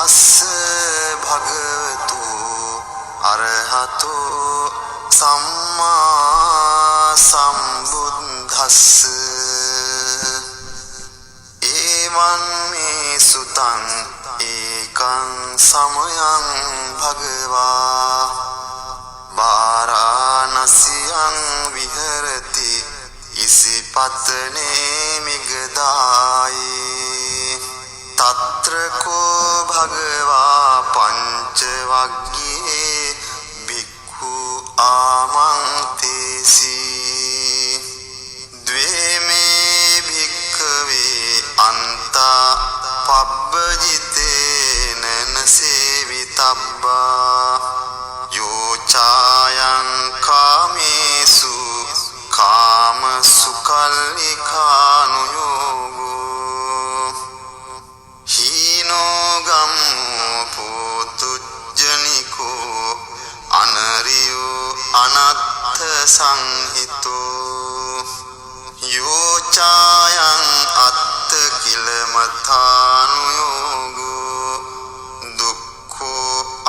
තස්ස භගවතු අරහතෝ සම්මා සම්බුද්දස්ස එවං මේ සුතං ඒකං සමයං භගවා වාරාණසියං විහෙරති ඉසිපතනේ මිගදායේ तत्र को भगवा पंच वग्ये भिक्खु आमंतेसी द्वे में भिक्खवे अंता पब्बजितेन न सेवितब्बा यो चायं कामेषु काम सुकल्लिकानुयोगो पोतुज्जनिको अनरियो अनत्थ संहितो यो चायं अत्थ किलमथानुयोगो दुःखो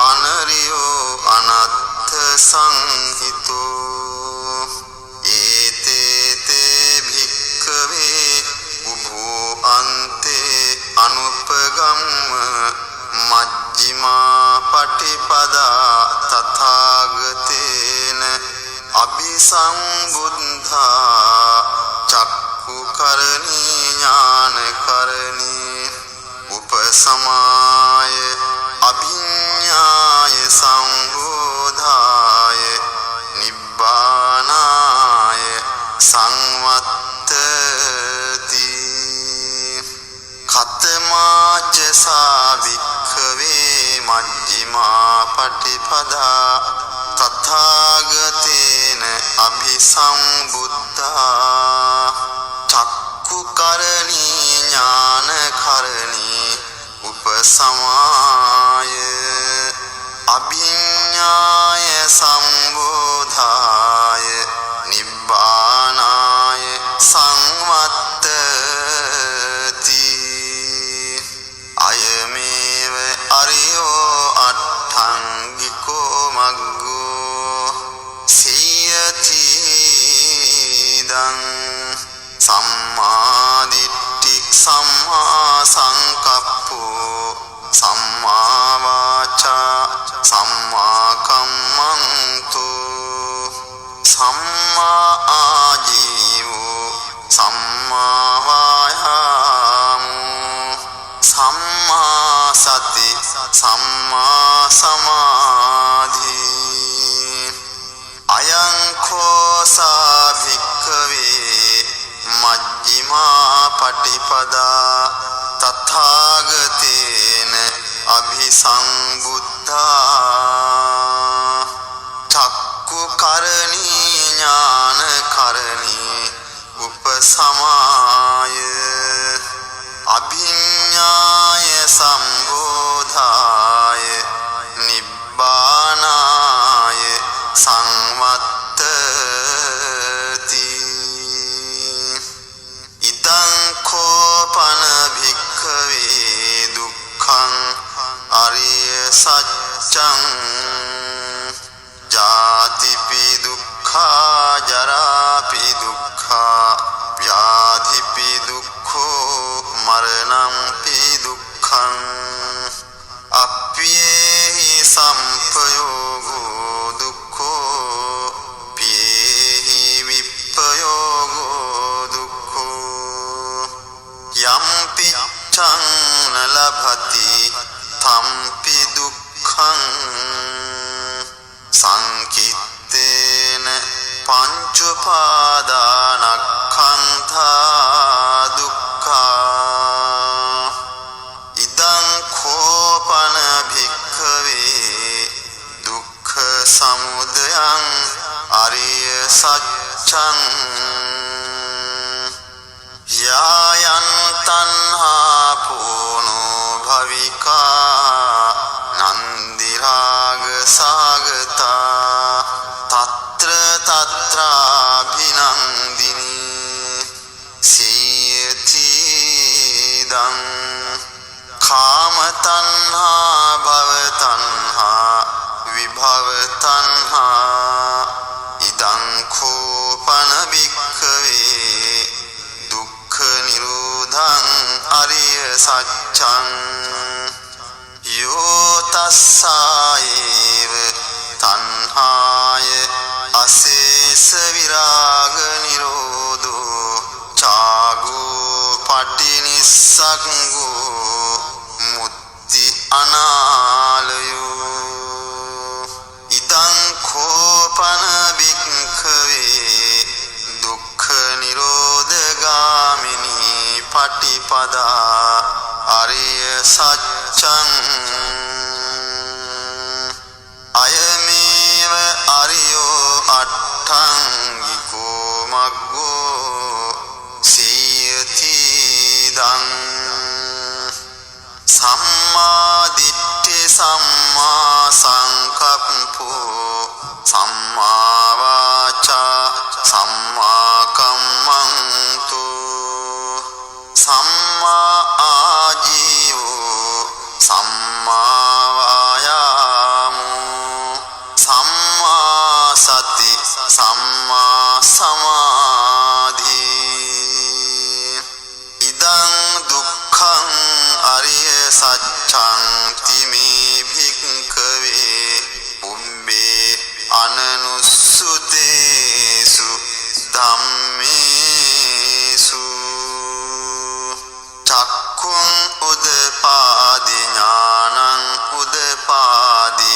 अनरियो अनत्थ संहितो एते भिक्खवे उभो अन्ते अनुपगम्म मज्जिमा पटिपदा तथागतेन अभिसंबुद्धा चक्षुकरणी ज्ञानकरणी उपसमाय अभिज्ञाय संबोधाय निब्बानाय संवत्तति खतमाच सा भिक्खवे मज्जिमा पटिपदा तथागतेन अभिसंबुद्धा चक्षुकरणी ज्ञानकरणी उपसमाय अभिज्ञाय संबोधाय निब्बानाय संवत्तति अयमेव अरियो अट्ठङ्गिको मग्गो सियतीदं सम्मादिट्ठिः सम्मा संकप्पो सम्मा वाचा सम्मा कम्मन्तो सम्मा आजीवो सम्मा वायामो सम्मा सति सम्मा समाधि अयं खोसा भिक्खवे मज्जिमा पटिपदा तथागतेन अभिसंबुद्धा चक्षुकरणी ज्ञानकरणी उपसमाय अभिज्ञाय संबोधाय निब्बानाय संवत्तति इदं खोपन भिक्खवे दुःखं अरिय सत्यं जातिपि दुःखा जरापि दुःखा व्याधिपि दुःखो मरणंपि दुःखं अप्येहि संपयोगो दुःखो प्येहि विपयोगो दुःखो यम्पि चं न लभति तम्पि दुःखं संकित्तेन पञ्चुपादानस्कन्धा दुःखा इदं खोपन भिक्खवे दुःख समुदयं अरिय सत्यं यायं तन्हा पूर्णो भविका नन्दिराग सागता तत्र तत्राभिनन्दिनी सी සච්ඡං යෝ තස්සායේව තණ්හාය අශේෂ විරාග නිරෝධෝ චාගෝ පටිනිස්සග්ගෝ මුත්‍ති අනාලයෝ ඉදං කෝපන භික්ඛවේ දුක්ඛ නිරෝධ ගාමිනී පටිපදා අරිය සත්‍යං අයමේව අරියෝ අට්ඨංගිකෝ මග්ගෝ සීයති දං සම්මා දිට්ඨි සම්මා සංකප්පෝ සම්මා වාචා සම්මා කම්මන්තු සම්මා ආජීවෝ සම්මා වායාමෝ සම්මා සති සම්මා සමාධි ඉදං දුක්ඛං අරිය සත්‍යං තිමේ භික්ඛවේ උම්බේ අනනුස්සුතේසු ධම්මේසු චක්ඛුං උදපාදි ඥානං උදපාදි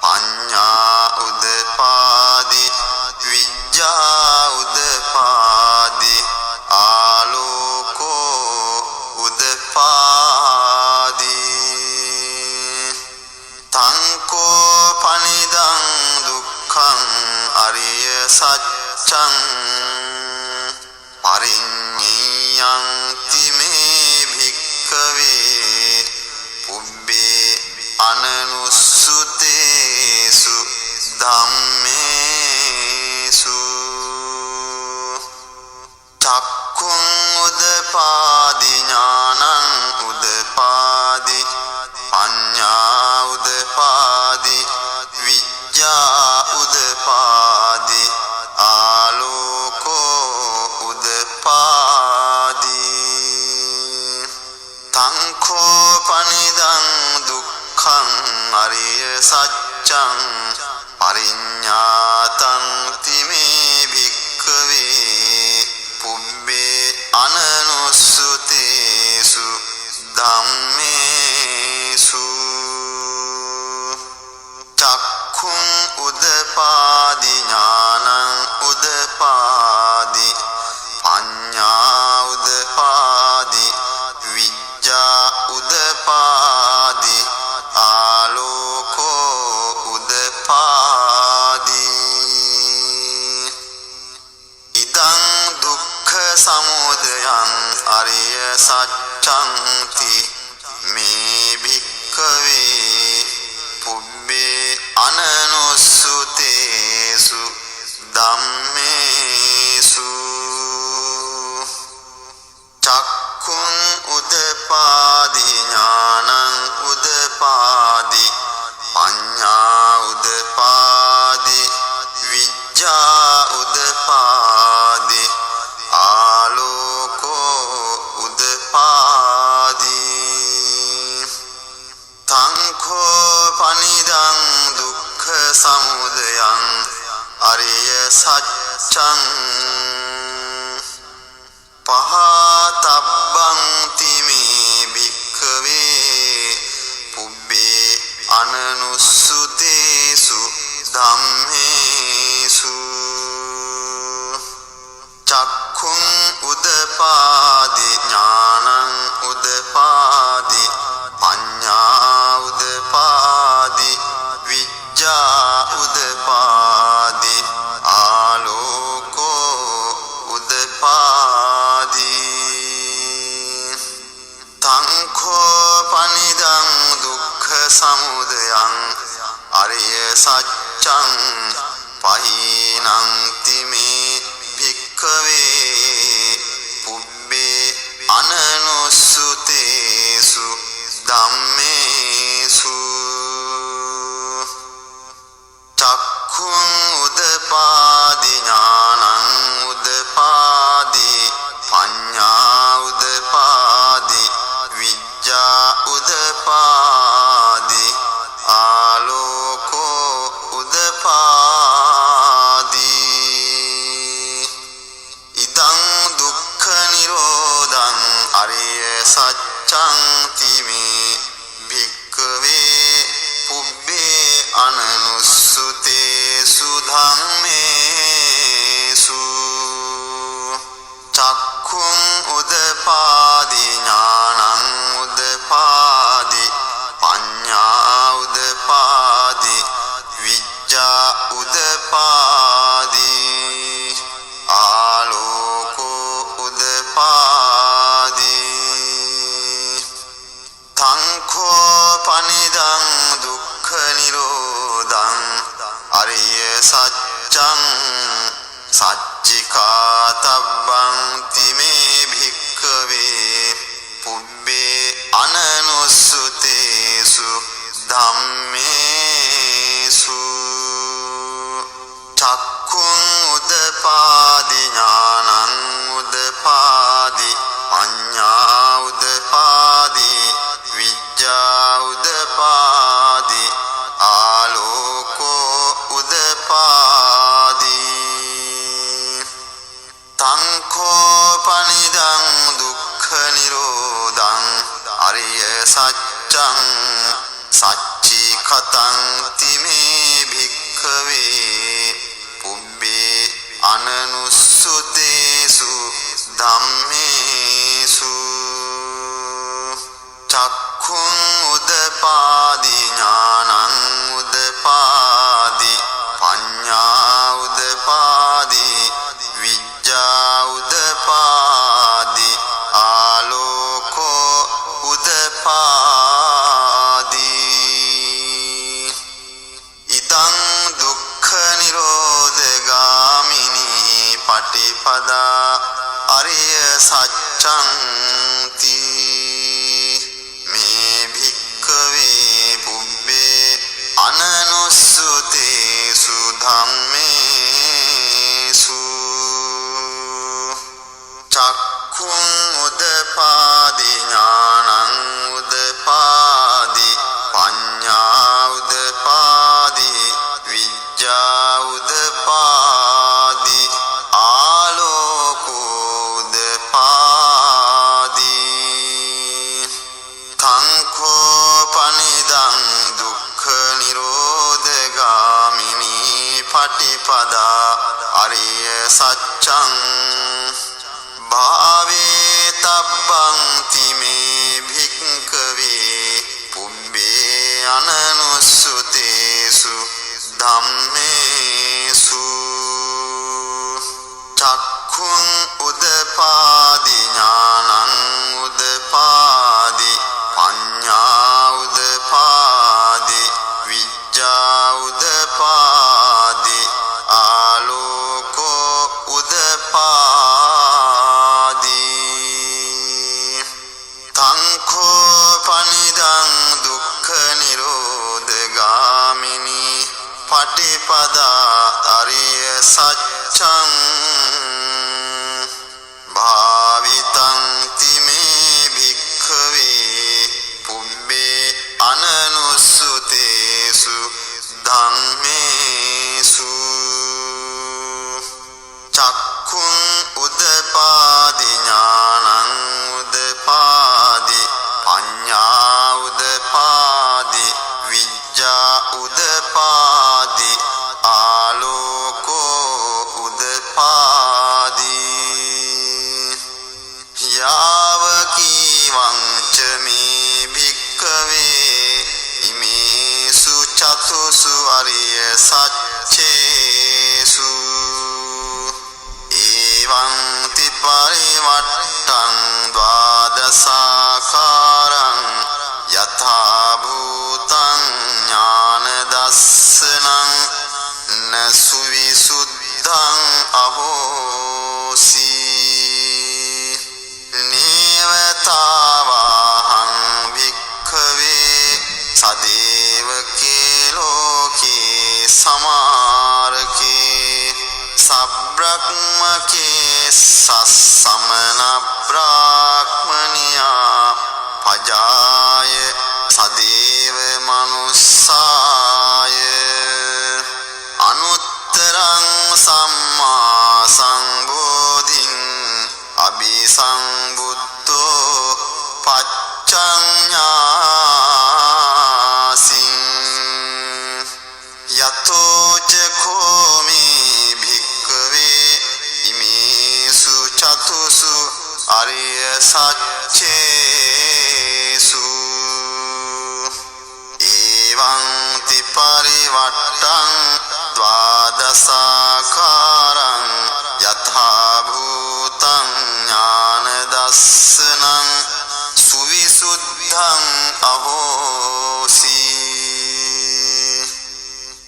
පඤ්ඤා උදපාදි විඤ්ඤා උදපාදි ආලෝකෝ උදපාදි තංකෝ පනිදං දුක්ඛං අරිය සත්‍යං පරිඤ්ඤයං තිමේ භික්ඛවේ පුබ්බේ අනනුස්සුතේසු ධම්මේසු චක්ඛුං උදපාදි ඥානං උදපාදි පඤ්ඤා උදපාදි විඤ්ඤා උදපාදි ආලෝකෝ උදපාදි තංකෝ පනිදං දුක්ඛං අරිය සත්‍යං පරිඤ්ඤාතං තිමේ භික්ඛවේ පුබ්බේ අනනුස්සුතේසු ධම්මේසු චක්ඛුං උදපාදි ඥානං උදපාදි පඤ්ඤා උදපාදි විඤ්ඤා උදපාදි ආලෝකෝ උදපාදි ඉදං දුක්ඛ සමුදයං අරිය සත්‍යං ති මේ භික්ඛවේ පුබ්බේ අනනුස්සුතේසු ධම්මේසු චක්ඛුං උදපාදි ඥානං උදපාදි පඤ්ඤා උදපාදි විඤ්ඤා උදපාදි ආලෝකෝ උදපාදි තංකෝ පනිදං දුක්ඛ සමුදයං අරිය සත්‍යං පහතබ්බං තිමේ භික්ඛවේ පුබ්බේ අනනුස්සුතේසු ධම්මේසු චක්ඛුං උදපාදි ඥානං උදපාදි පඤ්ඤා උදපාදි විඤ්ඤා උදපාදි ආලෝකෝ උදපාදි තංකෝ පනිදං දුක්ඛ සමුදයං අරිය සත්‍යං පහිනං තිමේ භික්ඛවේ පුබ්බේ අනනුස්සුතේසු ධම්මේසු චක්ඛුං උදපාදි ඥානං උදපාදි පඤ්ඤා උදපාදි විඤ්ඤා සච්ඡං තිමේ භික්ඛවේ පුබ්බේ අනනුස්සුතේසු ධම්මේසු චක්ඛුං උදපාදි ඥානං උදපාදි පඤ්ඤා උදපාදි විජ්ජා උදපාදි ආලෝකෝ උදපාදි තංඛෝ පනිදං දුක්ඛ නිරෝධං අරිය සත්‍යං සච්චිකාතබ්බං තිමේ භික්ඛවේ පුබ්බේ අනනුස්සුතේසු ධම්මේසු චක්ඛුං උදපාදි ඥානං උදපාදි පඤ්ඤා උදපාදි විජ්ජා උදපාදි ආලෝකෝ උදපාදි තංඛෝ පනිදං දුක්ඛ නිරෝධං අරිය සත්‍යං සච්චිකතං තිමේ භික්ඛවේ පුබ්බේ අනනුස්සුතේසු ධම්මේසු චක්ඛුං උදපාදි ඥානං උදපාදි පඤ්ඤා උදපාදි විජ්ජා උදපාදි ආලෝකෝ උදපාදි ඉදං දුක්ඛ නිරෝධගාමිනී පටිපදා අරිය සත්‍යං මේ භික්ඛවේ පුබ්බේ අනනුස්සුතේසු ධම්මේසු චක්ඛුං උදපාදි ඥානං උදපාදි පඤ්ඤා උදපාදි විජ්ජා උදපාදි ආලෝකෝ උදපාදි තංඛෝ පනිදං දුක්ඛ නිරෝධගාමිනී පටිපදා අරිය සත්‍යං භාවේ තබ්බං තිමේ භික්ඛවේ පුබ්බේ අනනුස්සුතේසු ධම්මේසු චක්ඛුං උදපාදි ඥානං උදපාදි පඤ්ඤා උදපාදි විජ්ජා උදපාදි ආලෝකෝ උදපාදි තංඛෝ පනිදං දුක්ඛ නිරෝධගාමිනී පටිපදා අරිය සත්‍යං භාවිතං තිමේ භික්ඛවේ පුබ්බේ අනනුස්සුතේසු ධම්මේසු චක්ඛුං උදපාදි ඥානං උදපාදි පඤ්ඤා උදපාදි විජ්ජා උදපාදි ආලෝකෝ උදපාදි යාව කීවං ච මේ භික්ඛවේ ඉමේසු චතුසු අරිය සච්චේසු එවං ති පරිවට්ටං ද්වාදසාකාරං යථා භූතං ඥාන දස්සනං නසුවිසුද්ධං අහෝසි නේවතාවාහං භික්ඛවේ සදේවකේ ලෝකේ සමාරකේ සබ්‍රක්මකේ සස්සමන බ්‍රාහ්මනියා පජාය සදේව මනුස්සාය අනුත්තරං සම්මා සංබෝධින් අபிසංබුද්ධෝ සච්චේසු එවං ති පරිවට්ටං ද්වාදසාකාරං යථා භූතං ඥාන දස්සනං සුවිසුද්ධං අහෝසි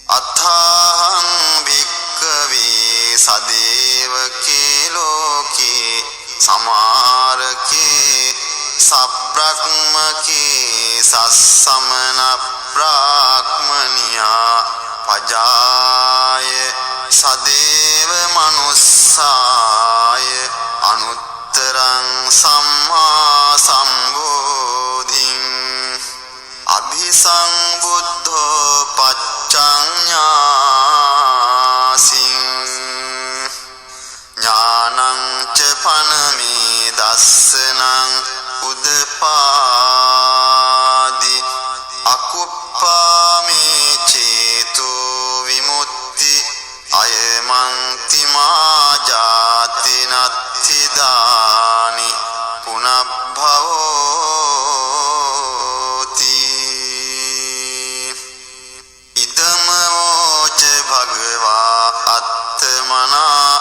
අත්ථං භික්ඛවේ සදේවකේ ලෝකේ සමාරකේ සබ්‍රක්මකේ සස්සමන බ්‍රාහ්මනියා පජාය සදේව මනුස්සාය අනුත්තරං සම්මා සම්බෝධින් අභිසංබුද්ධෝ පච්චඤ්ඤාසින් ඥානං ච පනමේ දස්සනං උදපාදි අකුප්පාමේ චේතෝ විමුක්ති අයමන්ති මා ජාති නත්තිදානි පුනබ්භවෝති ඉදම වෝච භගවා අත්තමනා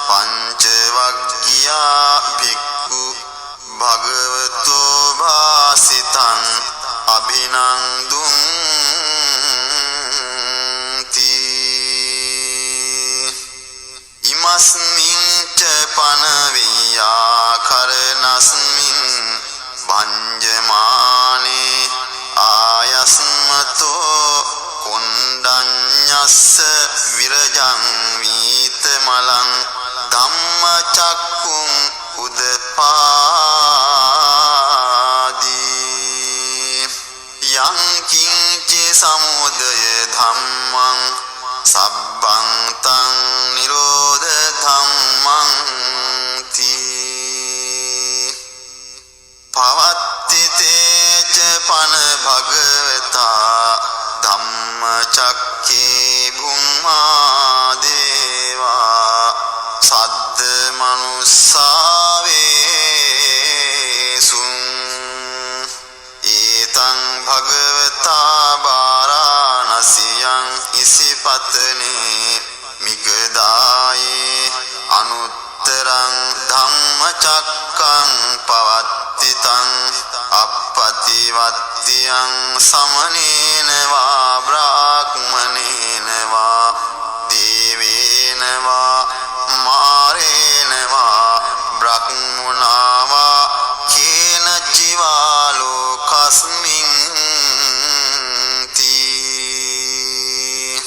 පංච වග්ගියා භික්ඛු භගවතෝ භාසිතං අභිනන්දුන්ති ඉමස්මින් ච පනවියා කරනස්මින් භංජමානේ ආයස්මතෝ කුණ්ඩඤ්ඤස්ස විරජං වීතමලං ධම්මචක්කුං උදපාදි යං කිංචි සමුදය ධම්මං සබ්බං තං නිරෝධ ධම්මං තී පවත්ති තේච පන භගවතා ධම්මචක්කේ භුම්මා දේවා සද්ද මනුස්සාවේසුං ඒතං භගවතා බාරාණසියං ඉසිපතනේ මිගදායේ අනුත්තරං ධම්මචක්කං පවත්තිතං අප්පතිවත්තියං සමනේන වා බ්‍රාහ්මනේන වා දේවේන වා මාරේන වා බ්‍රහ්මුණා වා කේන චිවා ලෝකස්මින් තී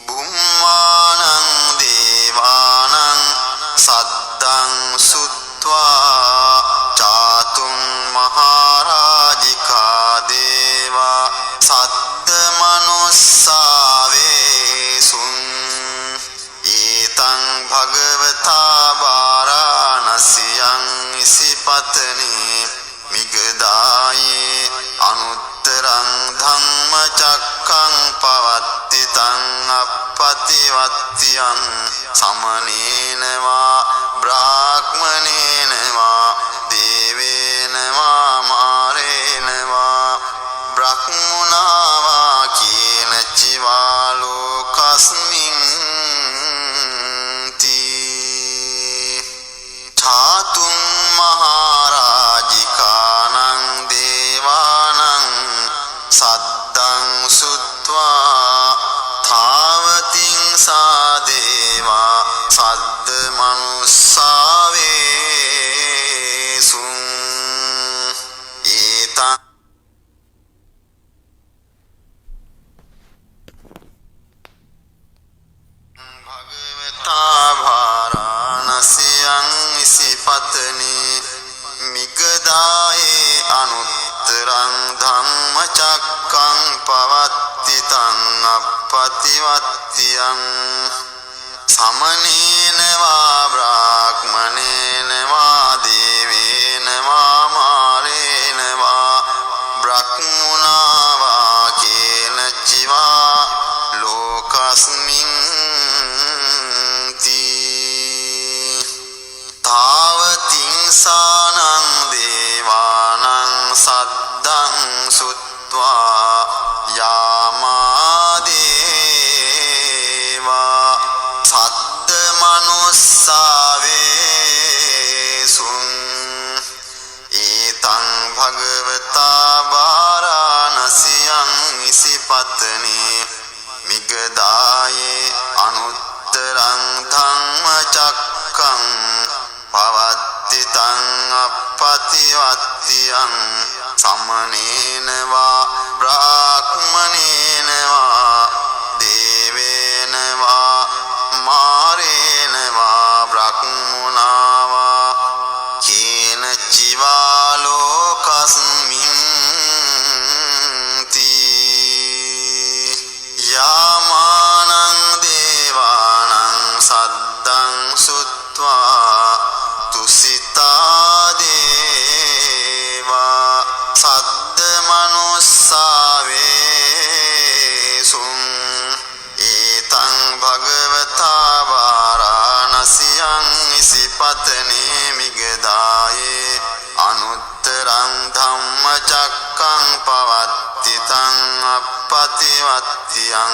බුම්මානං දේවානං සද්දං සුත්වා චාතුම් මහරජිකා දේවා සද්ද මනුස්සාවේසුං ඒතං භගවතා බාරාණසියං ඉසිපතනේ මිගදායේ අනුත්තරං ධම්මචක්කං පවත්තිතං අප්පතිවත්තියං සමනේන වා බ්‍රාහ්මනේන වා දේවේන වා මාරේන වා බ්‍රහ්මුණා වා කේන චිවා ලෝකස්මින් තී ඡාතුම් මහරජිකානං දේවානං සද්දං සුත්වා ථාවතින් සා දේවා සද්ද මනුස්සාවේසුං ඒතං භගවතා භාරාණසියං ඉසිපතනේ මිගදායේ අනුත්තරං ධම්මචක්කං පවත්තිතං අප්පතිවත්තියං සමනේන වා බ්‍රාහ්මනේන වා දේවේන වා මාරේන වා බ්‍රහ්මුණා වා කේන චිවා ලෝකස්මින් තී තාවතිං සානං භගවතා වාරාණසියං ඉසිපතනේ මිගදායේ අනුත්තරං ධම්මචක්කං පවත්ති තං අප්පතිවත්තියං සමනේන වා බ්‍රාහ්මනේන වා දේවේන වා මාරේන වා බ්‍රහ්මුණා වා කේන චිවා ලෝකස්මින් යාමානං දේවානං සද්දං සුත්වා තුසිතා දේවා සද්ද මනුස්සාවේසුං ඒතං භගවතා වාරාණසියං ඉසිපතනේ මිගදායේ අනුත්තරං ධම්මචක්කං පවත්ති තං අප්පතිවත්තියං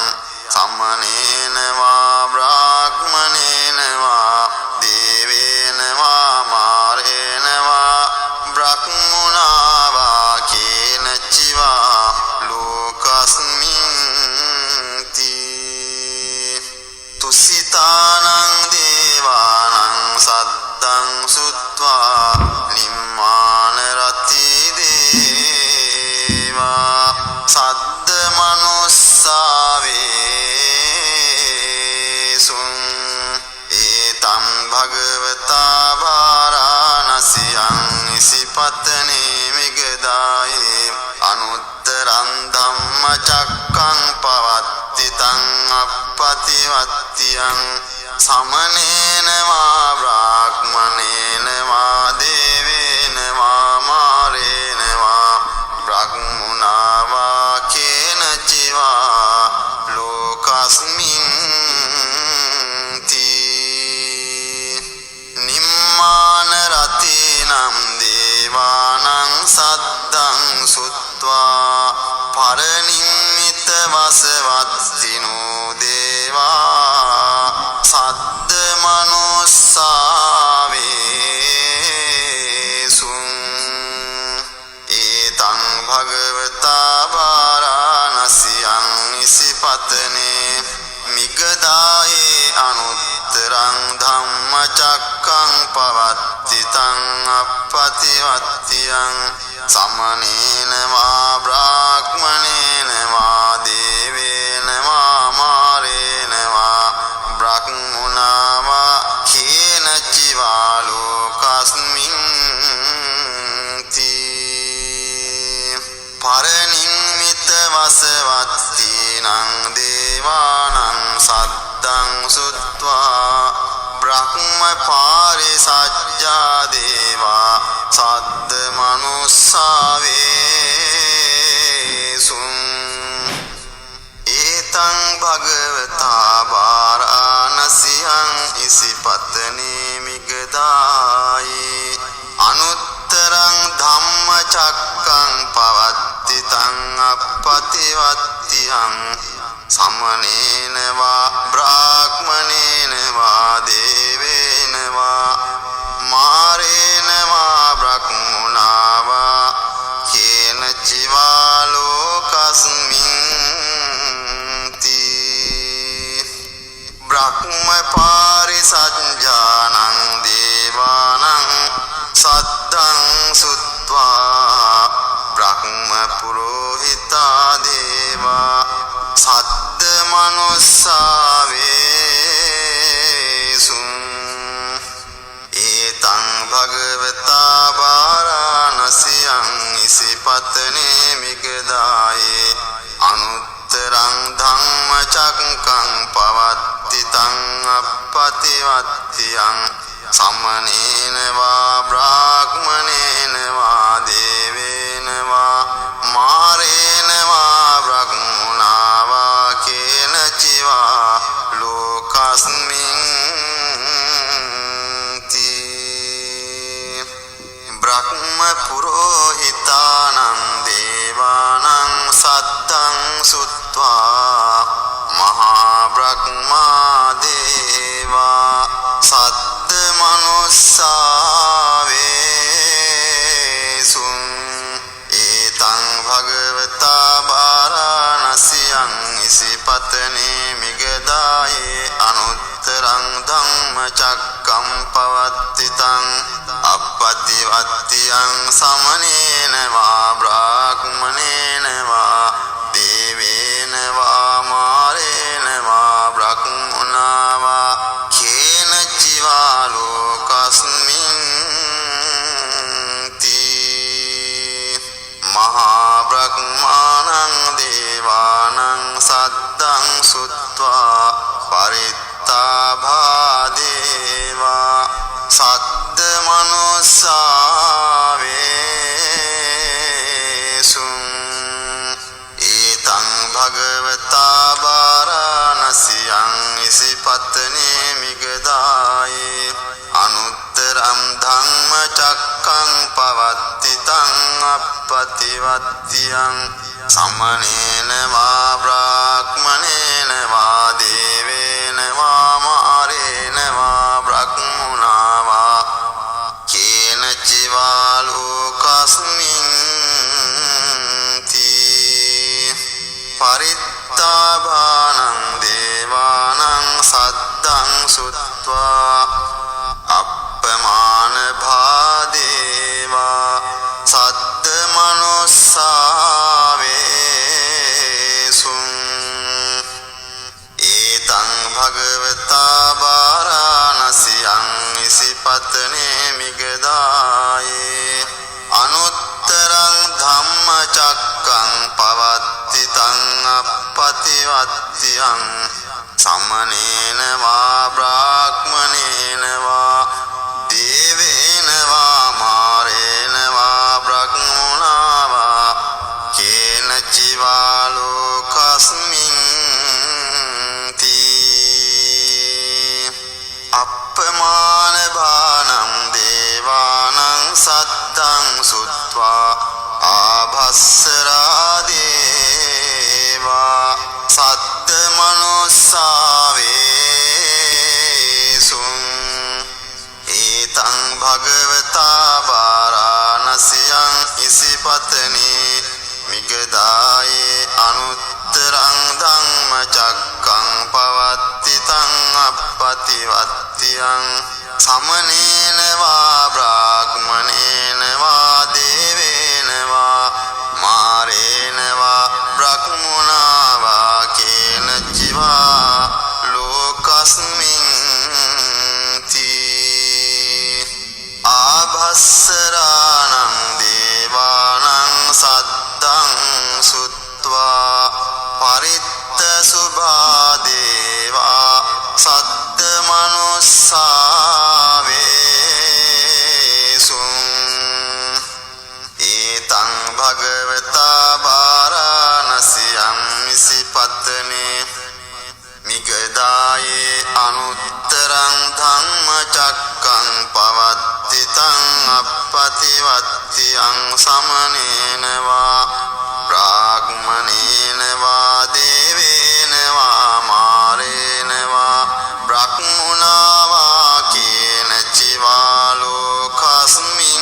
සමනේන වා බ්‍රාහ්මනේන වා දේවේන වා මාරේන වා බ්‍රහ්මුණා වා කේන චිවා ලෝකස්මින් තුසිතානං දේවානං සද්දං සුත්වා නිම්මාන රති දේවා සද්ද මනුස්සාවේසුං ඒතං භගවතා වාරාණසියං ඉසිපතනේ මිගදායේ අනුත්තරං ධම්මචක්කං පවත්ති තං අප්පතිවත්තියං සමනේන වා බ්‍රාහ්මනේන වා දේවේන වා මාරේන වා බ්‍රහ්මුණා වා කේන චිවා ලෝකස්මින් නිම්මාන රතිනම් දේවානං සද්දං සුත්වා පරනිම්මිත වසවත්තිනෝ දේවා සද්ද මනුස්සාවේසුං ඒතං භගවතා වාරාණසියං ඉසිපතනේ මිගදායේ අනුත්තරං ධම්මචක්කං පවත්ති තං අප්පතිවත්තියං සමනේන වා බ්‍රාහ්මනේන වා දේවේන වා මාරේන වා බ්‍රහ්මුණා වා කේන චිවා ලෝකස්මින් පරනිම්මිත වසවත්තිනං දේවානං සද්දං සුත්වා බ්‍රහ්ම පාරිසජ්ජා දේවා සද්ද මනුස්සාවේසුං ඒතං භගවතා වාරාණසියං ඉසිපතනේ මිගදායේ අනුත්තරං ධම්මචක්කං පවත්ති තං අප්පතිවත්තියං සමනේන වා බ්‍රාහ්මනේන වා දේවේන වා මාරේන වා බ්‍රහ්මුණා වා කේන චිවා ලෝකස්මින් බ්‍රහ්ම පාරිසජ්ජානං දේවානං සද්දං සුත්වා බ්‍රහ්ම පුරෝහිතා දේවා සද්ද මනුස්සාවේසුං ඒතං භගවතා වාරාණසියං ඉසිපතනේ මිගදායේ අනුත්තරං ධම්මචක්කං පවත්ති තං අප්පතිවත්තියං සමනේන වා බ්‍රාහ්මනේන වා දේවේන වා මාරේන වා බ්‍රහ්මුණා වා කේන චිවා ලෝකස්මින් බ්‍රහ්ම පුරෝහිතානං දේවානං සද්දං සුත්වා මහා බ්‍රහ්මා දේවා සද්ද මනුස්සාවේසුං පතනේ මිගදායේ අනුත්තරං ධම්මචක්කම් පවත්තිතං අප්පතිවත්තියං සමනේන වා බ්‍රාහ්මනේන වා දේවේන වා මාරේන වා බ්‍රහ්මනා වා කේන චිවා ලෝකස්මින් මහා බ්‍රහ්මාණං දේවානං සද්දං සුත්වා පරිත්තාභා දේවා සද්ද මනුස්සාවේසුං ඊතං භගවතා වාරාණසියං ඉසිපතනේ මිගදායේ අනුත්තරම් ධම්මචක්කං පවත්තිතං අප්පතිවත්තියං සමනේන වා බ්‍රාහ්මනේන වා දේවේන වා මාරේන වා බ්‍රහ්මුණා වා කේන චිවා ලෝකස්මින් පරිත්තාභානං දේවානං සද්දං සුත්වා අප්පමාන භාදේවා සද්ද මනුස්සාවේසුං ඊතං භගවතා වාරාණසියං ඉසිපතනේ මිගදායේ අනුත්තරං ධම්මචක්කං පවත්තිතං අප්පතිවත්තියං සමනේන වා බ්‍රාහ්මනේන වා දේවේන වා මාරේන වා බ්‍රහ්මුණා වා කේන චිවා ලෝකස්මින් අප්පමාන භානං දේවානං සද්දං සුත්වා ආභස්සරා දේවා සද්ද මනුස්සාවේසුං ඊතං භගවතා වාරාණසියං ඉසිපතනේ මිගදායේ අනුත්තරං ධම්මචක්කං පවත්තිතං අප්පතිවත්තියං සමනේන වා බ්‍රාහ්මනේන වා දේවේන වා මාරේන වා බ්‍රහ්මුණා වා කේන චිවා ලෝකස්මින් ආභස්සරාණං දේවානං සද්දං සුත්වා පරිත්ත සුභා දේවා සද්ද මනුස්සාවේසුං ඊතං භගවතා වාරාණසියං ඉසිපතනේ මිගදායේ අනුත්තරං ධම්මචක්කං පවත්තිතං අප්පතිවත්තියං සමනේන වා බ්‍රාහ්මනේන වා දේවේන වා මාරේන වා බ්‍රහ්මුණා වා කේන චිවා ලෝකස්මින්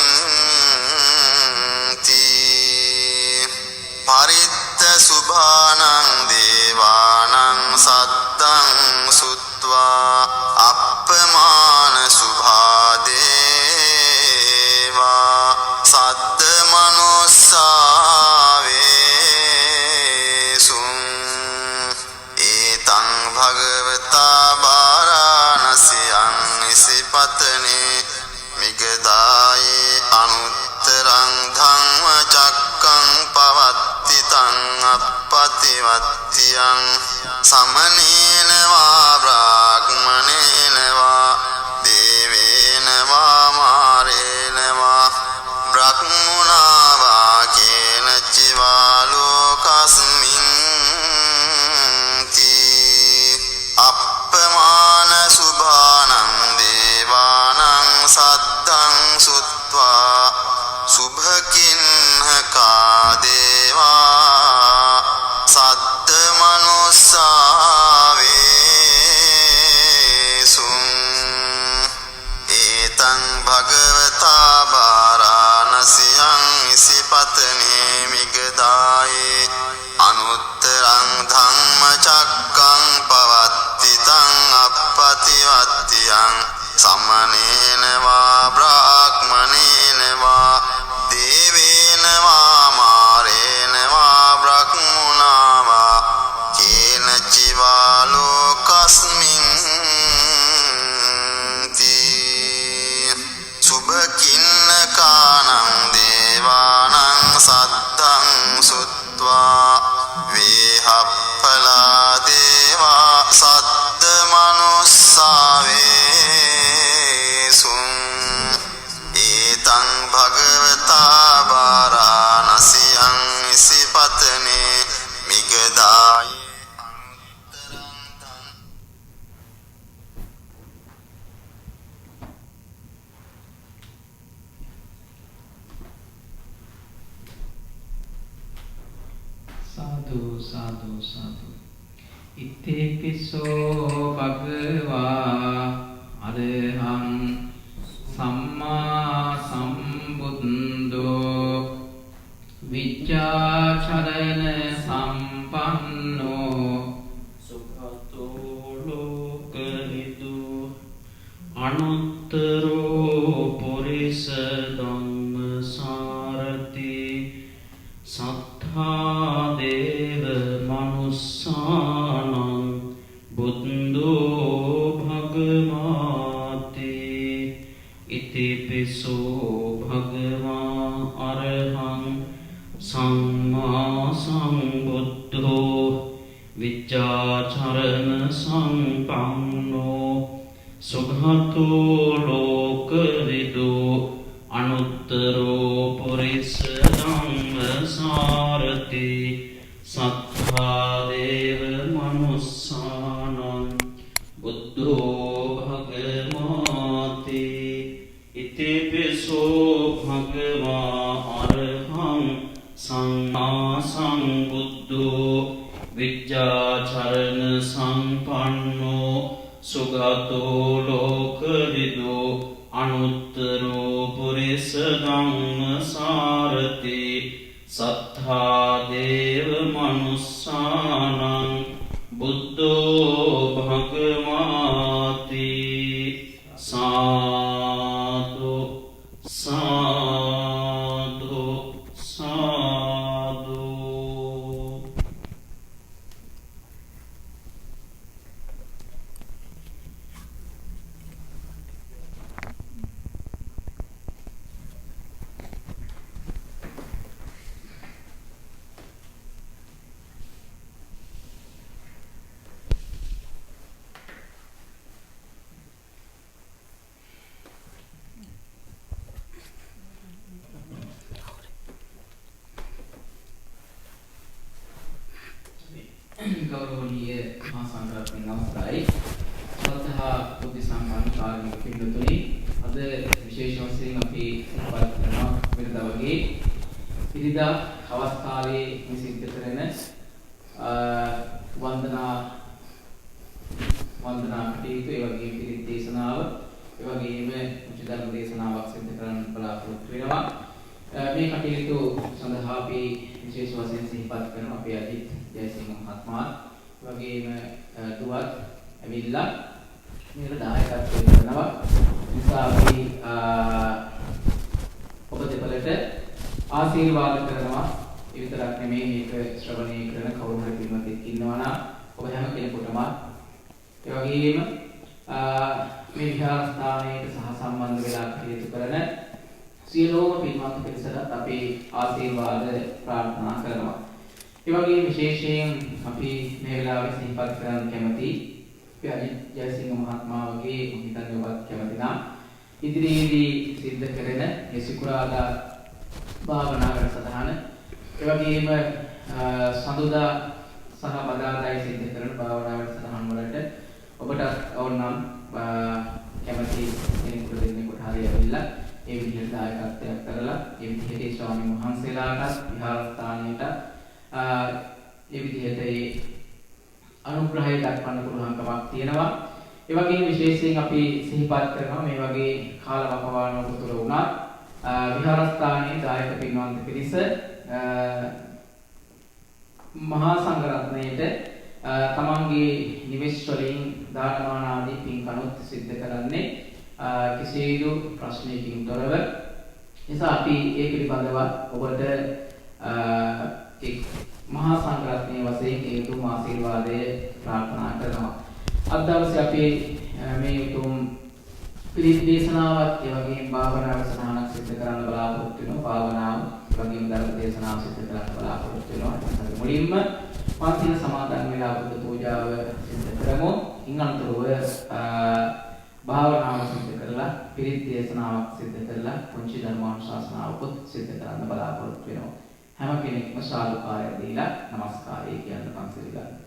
පරිත්ත සුභානං දේවානං සද්දං සුත්වා අප්පමාන සුභා දේවා සද්ද මනුස්සාවේසුං ඊතං භගවතා වාරාණසියං ඉසිපතනේ මිගදායේ අනුත්තරං ධම්මචක්කං පවත්තිතං අප්පතිවත්තියං සමනේන වා බ්‍රාහ්මනේන වා දේවේන වා මාරේන වා බ්‍රහ්මුණා වා කේන චිවා ලෝකස්මින් අප්පමාන සුභානං දේවානං සද්දං සුත්වා සුභකින්හකා දේවා සද්ද මනුස්සාවේසුං ඊතං භගවතා වාරාණසියං ඉසිපතනේ මිගදායේ අනුත්තරං ධම්මචක්කං වත්තියං සමනේන වා බ්‍රාහ්මනේන වා දේවේන වා මාරේන වා බ්‍රහ්මුණා වා කේන චිවා ලෝකස්මින් සුභකින්නකානං දේවානං සත්තං සුත්වා වේහප්පලා දේවා සද්ද මනුස්සාවේසුං ඒතං භගවතා වාරාණසියං ඉසිපතනේ මිගදායි Sadhu sadhu Ittepiso bhagava arahang samma sambuddho Vijjacharana sampanno Sukhato lokaridu Anuttaro purisa dhamma sarati Sattha deva manussanam buddho bhagavati itipiso bhagava arahang samma sambuddho vijjacharana sampanno sughato lokarido anuttaro purisa dhamma sarati sattha deva manussanam buddho bhagavati itipiso bhagava arahang samma sambuddho vijjacharana sampanno sughato lokarido anuttaro purisa dhamma sarati sattha deva manussanam buddho bhagavati sadhu sadhu sadhu ගෞරවනීය මහා සංඝරත්නයන් අවසරයි ශ්‍රද්ධා බුද්ධ සම්පන්න කාර්මික පින්තුනි අද විශේෂ වශයෙන් අපි සිහිපත් කරනවා වෙනදා වගේ ඉරිදා අවස්ථාවේ සිද්ධ කරන වන්දනා කටයුතු ඒ වගේම පිරිත් දේශනාව ඒ වගේම උචිත ධර්ම දේශනාවක් සිදු කරන්න බලාපොරොත්තු වෙනවා මේ කටයුතු සඳහා අපි විශේෂ වශයෙන් සිහිපත් කරනවා අපේ අජිත් ජයසිංහ මහත්මයා වගේම දුවත් ඇවිල්ලා මේක දායකත්වයෙන් කරනවා නිසා අපි ඔබ දෙපළට ආශිර්වාද කරනවා ඒ විතරක් නෙමෙයි මේක ශ්‍රවණය කරන කවුරු හරි පින්වත්ෙක් ඉන්නවා නම් ඔබ හැම කෙනෙකුටම ඒ වගේම මේ විහාරස්ථානයට සහ සම්බන්ධ වෙලා කටයුතු කරන සියලුම පින්වත් පිරිසට අපි ආශිර්වාද ප්‍රාර්ථනා කරනවා. ඒ වගේම විශේෂයෙන් අපි මේ වෙලාවේ සිහිපත් කරන්න කැමති අජිත් ජයසිංහ මහත්මයා වගේ හිතන්නේ ඔබත් කැමති නම් ඉදිරියේදී සිද්ධ කරන යසිකුරාදා භාවනා වැඩසටහන ඒ වගේම සඳුදා සහ බදාදායි සිද්ධ කරන භාවනා වැඩසටහන් වලට ඔබට ඕනනම් කැමති කෙනෙකුට දෙන්නෙකුට හරි ඇවිල්ලා ඒ විදිහට දායකත්වයක් කරලා ඒ විදිහට ස්වාමීන් වහන්සේලාට විහාරස්ථානයට ඒ විදිහට ඒ අනුග්‍රහය දක්වන්න පුළුවන්කමක් තියෙනවා. ඒ වගේම විශේෂයෙන් අපි සිහිපත් කරනවා මේ වගේ කාලවකවානුවක තුල වුණත් විහාරස්ථානයේ දායක පින්වන්ත පිරිස මහා සංඝරත්නයේට තමන්ගේ නිවෙස් වලින් දානමාන ආදී පින්කණුත් සිද්ධ කරන්නේ කිසිදු ප්‍රශ්නයකින් තොරව. නිසා අපි ඒ පිළිබඳව ඔබට එක් මහා සංඝරත්නයේ වශයෙන් ඒ උතුම් ආශිර්වාදය ප්‍රාර්ථනා කරනවා. අද දවසේ අපි මේ උතුම් පිළිත් දේශනාවත් ඒ වගේම භාවනා වැඩසටහනක් සිදු කරන්න බලාපොරොත්තු වෙනවා. භාවනාව ඒ වගේම ධර්ම දේශනාව සිදු කරන්න බලාපොරොත්තු වෙනවා. මුලින්ම පන්සිල් සමාදන් වෙලා බුද්ධ පූජාව සිදු කරමු. ඉන්අනතුරුව භාවනාව සිදු කරලා පිළිත් දේශනාවක් සිදු කරලා පුංචි ධර්මානුශාසනාවකුත් සිදු කරන්න බලාපොරොත්තු වෙනවා. හැම කෙනෙක්ම සාදුකාරය දීලා নমස්කාරය කියන පන්සිල් ගන්න.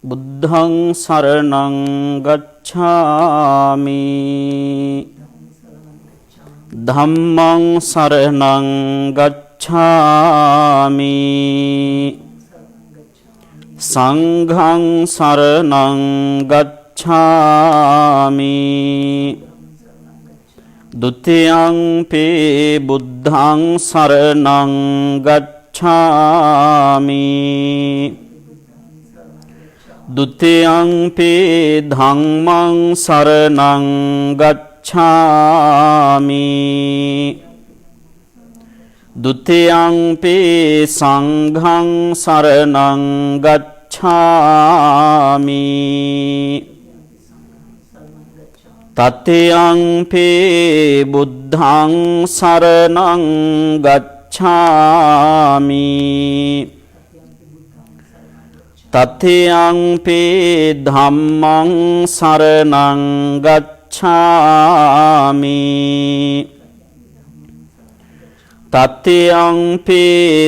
බුද්ධං සරණං ගච්ඡාමි ධම්මං සරණං ගච්ඡාමි සංඝං සරණං ගච්ඡාමි ဒုတိယံ පි බුද්ධං සරණං ගච්ඡාමි ဒုတိယံ පි ධම්මං සරණං ගච්ඡාමි ဒုတိယံ පි සංඝං සරණං ගච්ඡාමි တတိယံ පි බුද්ධං සරණං ගච්ඡාමි တတိယံ පි ධම්මං සරණං ගච්ඡාමි တတိယံ පි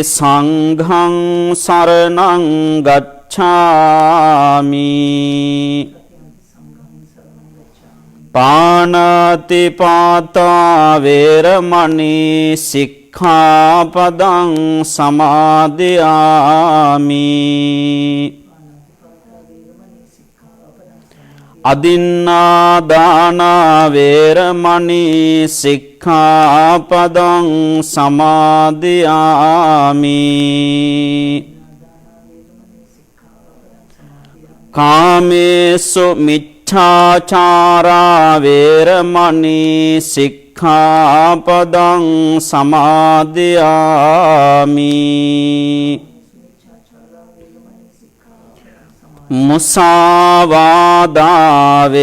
සංඝං සරණං ගච්ඡාමි පාණාති පාතා වේරමණී සික්ඛාපදං සමාදියාමි อดินนาดานาเวรมณีสิกขาปดังสมาธิยามิกาเมสุมิจฉาจาราเวรมณีสิกขาปดังสมาธิยามิมุสาวาดาเว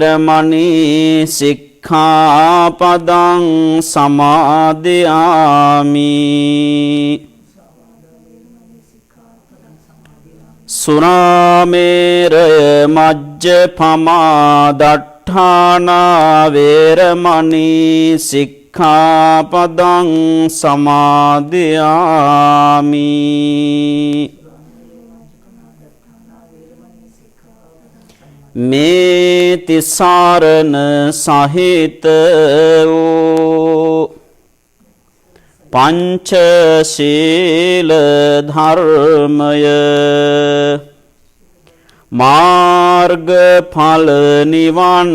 รมณีสิกขาปดังสมาธิยามิสุราเมรมัจจพมาดัฏฐานาเวรมณีสิกขาปดังสมาธิยามิเมติสารณสหิตปัญชศีลธรรมยมาร์กพลนิวัน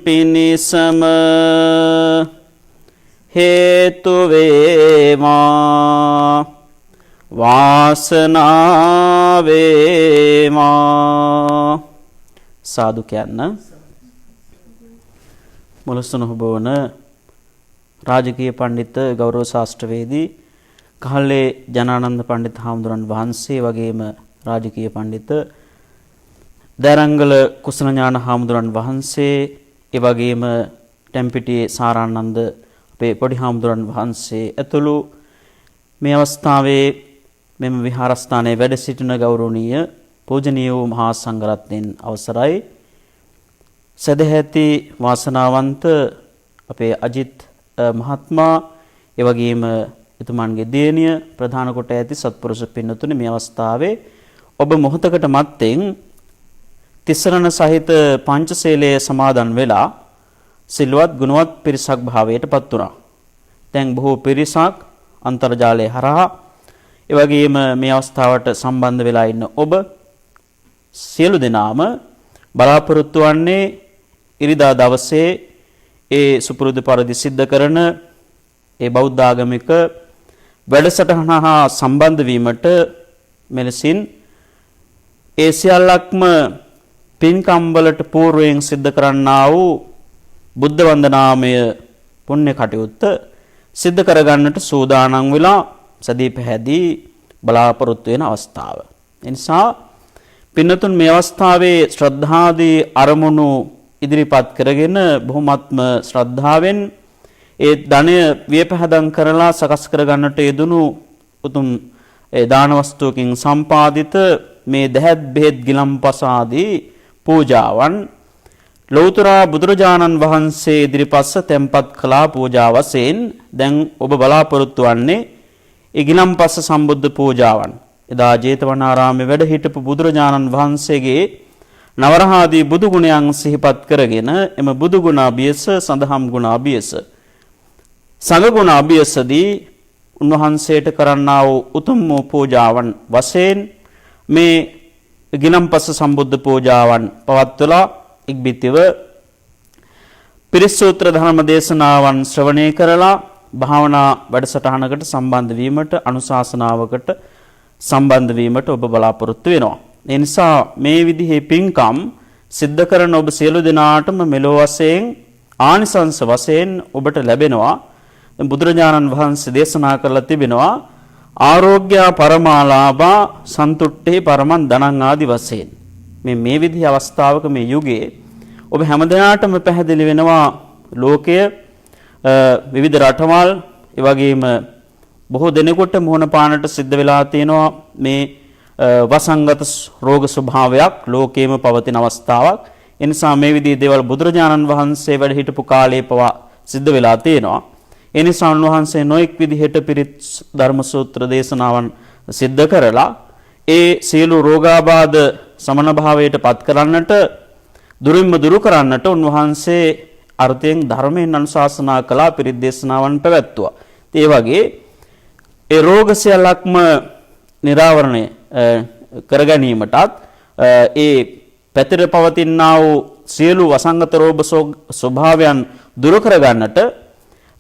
ปินิสมเหตุเวมาวาสนาเวมาසාදු කියන්න මුලසුන හොබවන රාජකීය පඬිත් ගෞරව ශාස්ත්‍රවේදී කහල්ලේ ජනානන්ද පඬිත් හාමුදුරන් වහන්සේ වගේම රාජකීය පඬිත් දරංගල කුසල ඥාන හාමුදුරන් වහන්සේ ඒ වගේම ටැම්පිටියේ සාරානන්ද අපේ පොඩි හාමුදුරන් වහන්සේ ඇතුළු මේ අවස්ථාවේ මෙම විහාරස්ථානයේ වැඩ සිටින ගෞරවනීය පූජනීය වූ මහා සංඝරත්නයන් අවසරයි සදැහැති වාසනාවන්ත අපේ අජිත් මහත්මයා ඒ වගේම එතුමන්ගේ දියණිය ප්‍රධාන කොට ඇති සත්පුරුෂ පින්නතුනි මේ අවස්ථාවේ ඔබ මොහොතකට මත්තෙන් තිසරණ සහිත පංචශීලයේ සමාදන් වෙලා සිල්වත් ගුණවත් පිරිසක් භාවයට පත් වුණා. දැන් බොහෝ පිරිසක් අන්තර්ජාලය හරහා ඒ වගේම මේ අවස්ථාවට සම්බන්ධ වෙලා ඉන්න ඔබ සියලු දෙනාම බලාපොරොත්තු වන්නේ ඉරිදා දවසේ ඒ සුපුරුදු පරිදි සිද්ධ කරන ඒ බෞද්ධ ආගමික වැඩසටහන හා සම්බන්ධ වීමට මෙලෙසින් ඒ සියල්ලක්ම පින්කම් වලට పూర్වයෙන් සිද්ධ කරන්නා වූ බුද්ධ වන්දනාමය පුණ්‍ය කටයුත්ත සිද්ධ කරගන්නට සූදානම් වෙලා සදී පැහැදී බලාපොරොත්තු වෙන අවස්ථාව. ඒ නිසා පින්නතුන් මේ අවස්ථාවේ ශ්‍රද්ධාදී අරමුණු ඉදිරිපත් කරගෙන බොහොමත්ම ශ්‍රද්ධාවෙන් ඒ ධනය වියපහදම් කරලා සකස් කරගන්නට යෙදුණු උතුම් ඒ දාන වස්තුවකින් සම්පාදිත මේ දහත් බෙහෙත් ගිලම්පස ආදී පූජාවන් ලෞතර බුදුරජාණන් වහන්සේ ඉදිරිපස්ස තැන්පත් කළා පූජා වශයෙන් දැන් ඔබ බලාපොරොත්තු වන්නේ ඒ ගිලම්පස සම්බුද්ධ පූජාවන්. එදා ජේතවනාරාමයේ වැඩ හිටපු බුදුරජාණන් වහන්සේගේ නවරහාදී බුදු ගුණයන් සිහිපත් කරගෙන එම බුදු ගුණ අභියස සඳහම් ගුණ අභියස සංඝ ගුණ අභියසදී උන්වහන්සේට කරන්නා වූ උතුම් වූ පූජාවන් වශයෙන් මේ ගිලම්පස සම්බුද්ධ පූජාවන් පවත්වලා ඉක්බිතිව පිරිසූත්‍ර ධර්ම දේශනාවන් ශ්‍රවණය කරලා භාවනා වැඩසටහනකට සම්බන්ධ වීමට අනුශාසනාවකට සම්බන්ධ වීමට ඔබ බලාපොරොත්තු වෙනවා. ඒ නිසා මේ විදිහේ පින්කම් සිද්ධ කරන ඔබ සියලු දෙනාටම මෙලොව වශයෙන් ආනිසංස වශයෙන් ඔබට ලැබෙනවා. බුදුරජාණන් වහන්සේ දේශනා කරලා තිබෙනවා ආරෝග්‍ය පරමාලාභා සන්තුට්ඨේ පරමං ධනං ආදි වශයෙන්. මේ විදිහේ අවස්ථාවක මේ යුගයේ ඔබ හැමදෙනාටම පැහැදිලි වෙනවා ලෝකය විවිධ රටවල් ඒ වගේම බොහෝ දෙනෙකුට මුහුණ පාන්නට සිද්ධ වෙලා තියෙනවා මේ වසංගත රෝග ස්වභාවයක් ලෝකයේම පවතින අවස්ථාවක්. ඒ නිසා මේ විදිහේ දේවල් බුදුරජාණන් වහන්සේ වැඩ හිටපු කාලේ පවා සිද්ධ වෙලා තියෙනවා. ඒ නිසා උන්වහන්සේ නොඑක් විදිහට පිරිත් ධර්ම සූත්‍ර දේශනාවන් සිද්ධ කරලා ඒ සියලු රෝගාබාධ සමන භාවයට පත් කරන්නට දුරින්ම දුරු කරන්නට උන්වහන්සේ අර්ථයෙන් ධර්මයෙන් අනුශාසනා කළා පිරිත් දේශනාවන් පැවැත්තුවා. ඒ වගේ ඒ රෝග සියල්ලක්ම නිරාවරණය කර ගැනීමටත් ඒ පැතිර පවතිනා වූ සියලු වසංගත රෝග ස්වභාවයන් දුරු කර ගන්නට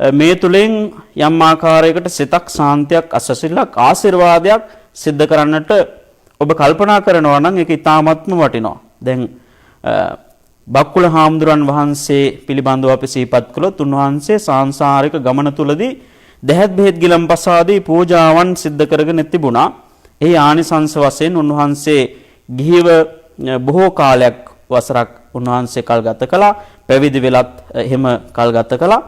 මේ තුලින් යම් ආකාරයකට සිතක් සාන්තියක් අසසිලක් ආශිර්වාදයක් සිද්ධ කරන්නට ඔබ කල්පනා කරනවා නම් ඒක ඉතාමත්ම වටිනවා. දැන් බක්කුල හාමුදුරන් වහන්සේ පිළිබඳව අපි සිහිපත් කළොත් උන්වහන්සේ සාංශාරික ගමන තුලදී දහත් බෙහෙත් ගිලම්පස ආදී පූජාවන් සිද්ධ කරගෙන තිබුණා. එහි ආනිසංස වශයෙන් උන්වහන්සේ ගිහිව බොහෝ කාලයක් වසරක් උන්වහන්සේ කල් ගත කළා. පැවිදි වෙලත් එහෙම කල් ගත කළා.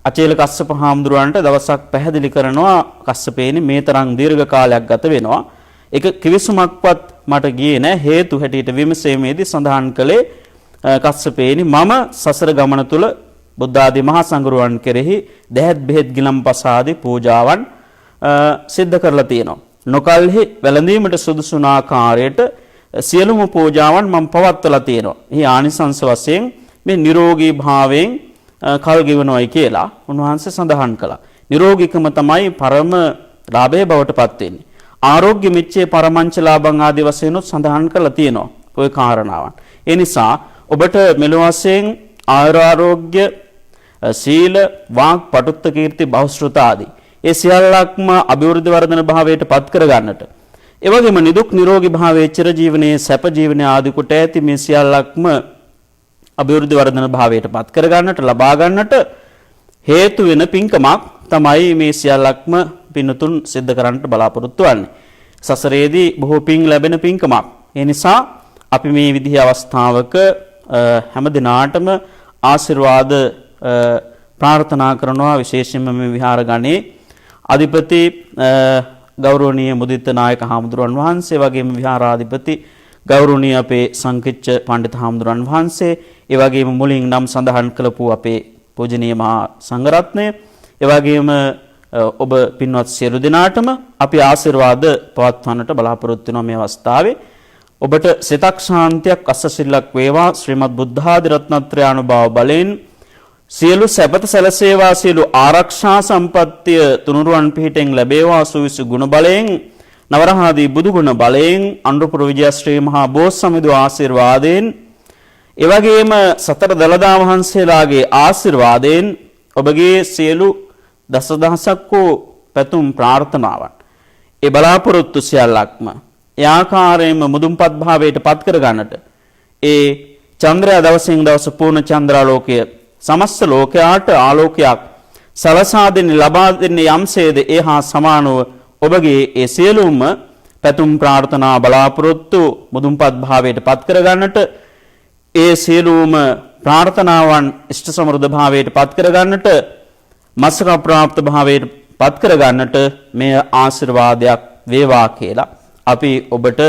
අචේල කස්සප හාමුදුරන්ට දවසක් පැහැදිලි කරනවා කස්සපේනි මේ තරම් දීර්ඝ කාලයක් ගත වෙනවා. ඒක කිවිසුමක්වත් මට ගියේ නැහැ. හේතු හැටියට විමසීමේදී සඳහන් කළේ කස්සපේනි මම සසර ගමන තුල බුද්ධ ආදී මහා සංඝරුවන් කෙරෙහි දහත් බෙහෙත් ගිලම්පස ආදී පූජාවන් සිද්ධ කරලා තියෙනවා. නොකල්හි වැළඳීමට සුදුසු ආකාරයට සියලුම පූජාවන් මම පවත්වලා තියෙනවා. එහි ආනිසංස වශයෙන් මේ නිරෝගී භාවයෙන් කල් ගෙවනොයි කියලා උන්වහන්සේ සඳහන් කළා. නිරෝගීකම තමයි පරම ලාභය බවට පත් වෙන්නේ. ආරෝග්‍ය මිච්ඡේ පරමංච ලාභං ආදී වශයෙන් සඳහන් කරලා තියෙනවා ওই කාරණාවන්. ඒ නිසා ඔබට මෙලොව වශයෙන් ආරෝග්‍ය සීල වාක් පටුත්ත කීර්ති බහුශ්‍රත ආදී ඒ සියල්ලක්ම අභිවෘද්ධි වර්ධන භාවයට පත් කර ගන්නට ඒ වගේම නිදුක් නිරෝගී භාවයේ චිර ජීවනයේ සැප ජීවනයේ ආදී කොට ඇති මේ සියල්ලක්ම අභිවෘද්ධි වර්ධන භාවයට පත් කර ගන්නට ලබා ගන්නට හේතු වෙන පින්කමක් තමයි මේ සියල්ලක්ම පින්තුන් සිද්ධ කරන්නට බලාපොරොත්තු වෙන්නේ. සසරේදී බොහෝ පින් ලැබෙන පින්කමක්. ඒ නිසා අපි මේ විදිහේ අවස්ථාවක හැම දිනාටම ආශිර්වාද ප්‍රාර්ථනා කරනවා. විශේෂයෙන්ම මේ විහාර ගණේ අධිපති ගෞරවනීය මුදිත නායක හාමුදුරන් වහන්සේ වගේම විහාරාධිපති ගෞරවනීය අපේ සංකිච්ඡ පඬිතු හාමුදුරන් වහන්සේ ඒ වගේම මුලින් නම් සඳහන් කළපු අපේ පූජනීය මහා සංඝරත්නය ඒ වගේම ඔබ පින්වත් සියලු දෙනාටම අපි ආශිර්වාද පවත්වන්නට බලාපොරොත්තු වෙනවා මේ අවස්ථාවේ. ඔබට සිතක් ශාන්තියක් අසසිල්ලක් වේවා. ශ්‍රීමත් බුද්ධ ආදී රත්නත්‍රය අනුභව බලෙන් සියලු සැපත සැලසේවා. සියලු ආරක්ෂා සම්පත්තිය තුනුරුවන් පිහිටෙන් ලැබේවා. සුවිසු ගුණ බලයෙන් නවරහාදී බුදුගුණ බලයෙන් අනුරුපුර විජයශ්‍රී මහා බෝසත්සමිඳු ආශිර්වාදයෙන් එවැගේම සතර දළදා වහන්සේලාගේ ආශිර්වාදයෙන් ඔබගේ සියලු දසදහසක් වූ පැතුම් ප්‍රාර්ථනාවන් ඒ බලාපොරොත්තු සියල්ලක්ම ඒ ආකාරයෙන්ම මුදුන්පත් භාවයට පත් කර ගන්නට ඒ චන්ද්‍රයා දවසින් දවස පූර්ණ චන්ද්‍රාලෝකය සමස්ත ලෝකයාට ආලෝකයක් සලසා දෙන්නේ ලබා දෙන්නේ යම්සේද ඒ හා සමානව ඔබගේ ඒ සියලුම පැතුම් ප්‍රාර්ථනා බලාපොරොත්තු මුදුන්පත් භාවයට පත් කර ගන්නට ඒ සියලුම ප්‍රාර්ථනාවන් ඉෂ්ට සමෘද්ධ භාවයට පත් කර ගන්නට මසක ප්‍රාප්ත භාවයට පත් කර ගන්නට මේ ආශිර්වාදයක් වේවා කියලා අපි ඔබට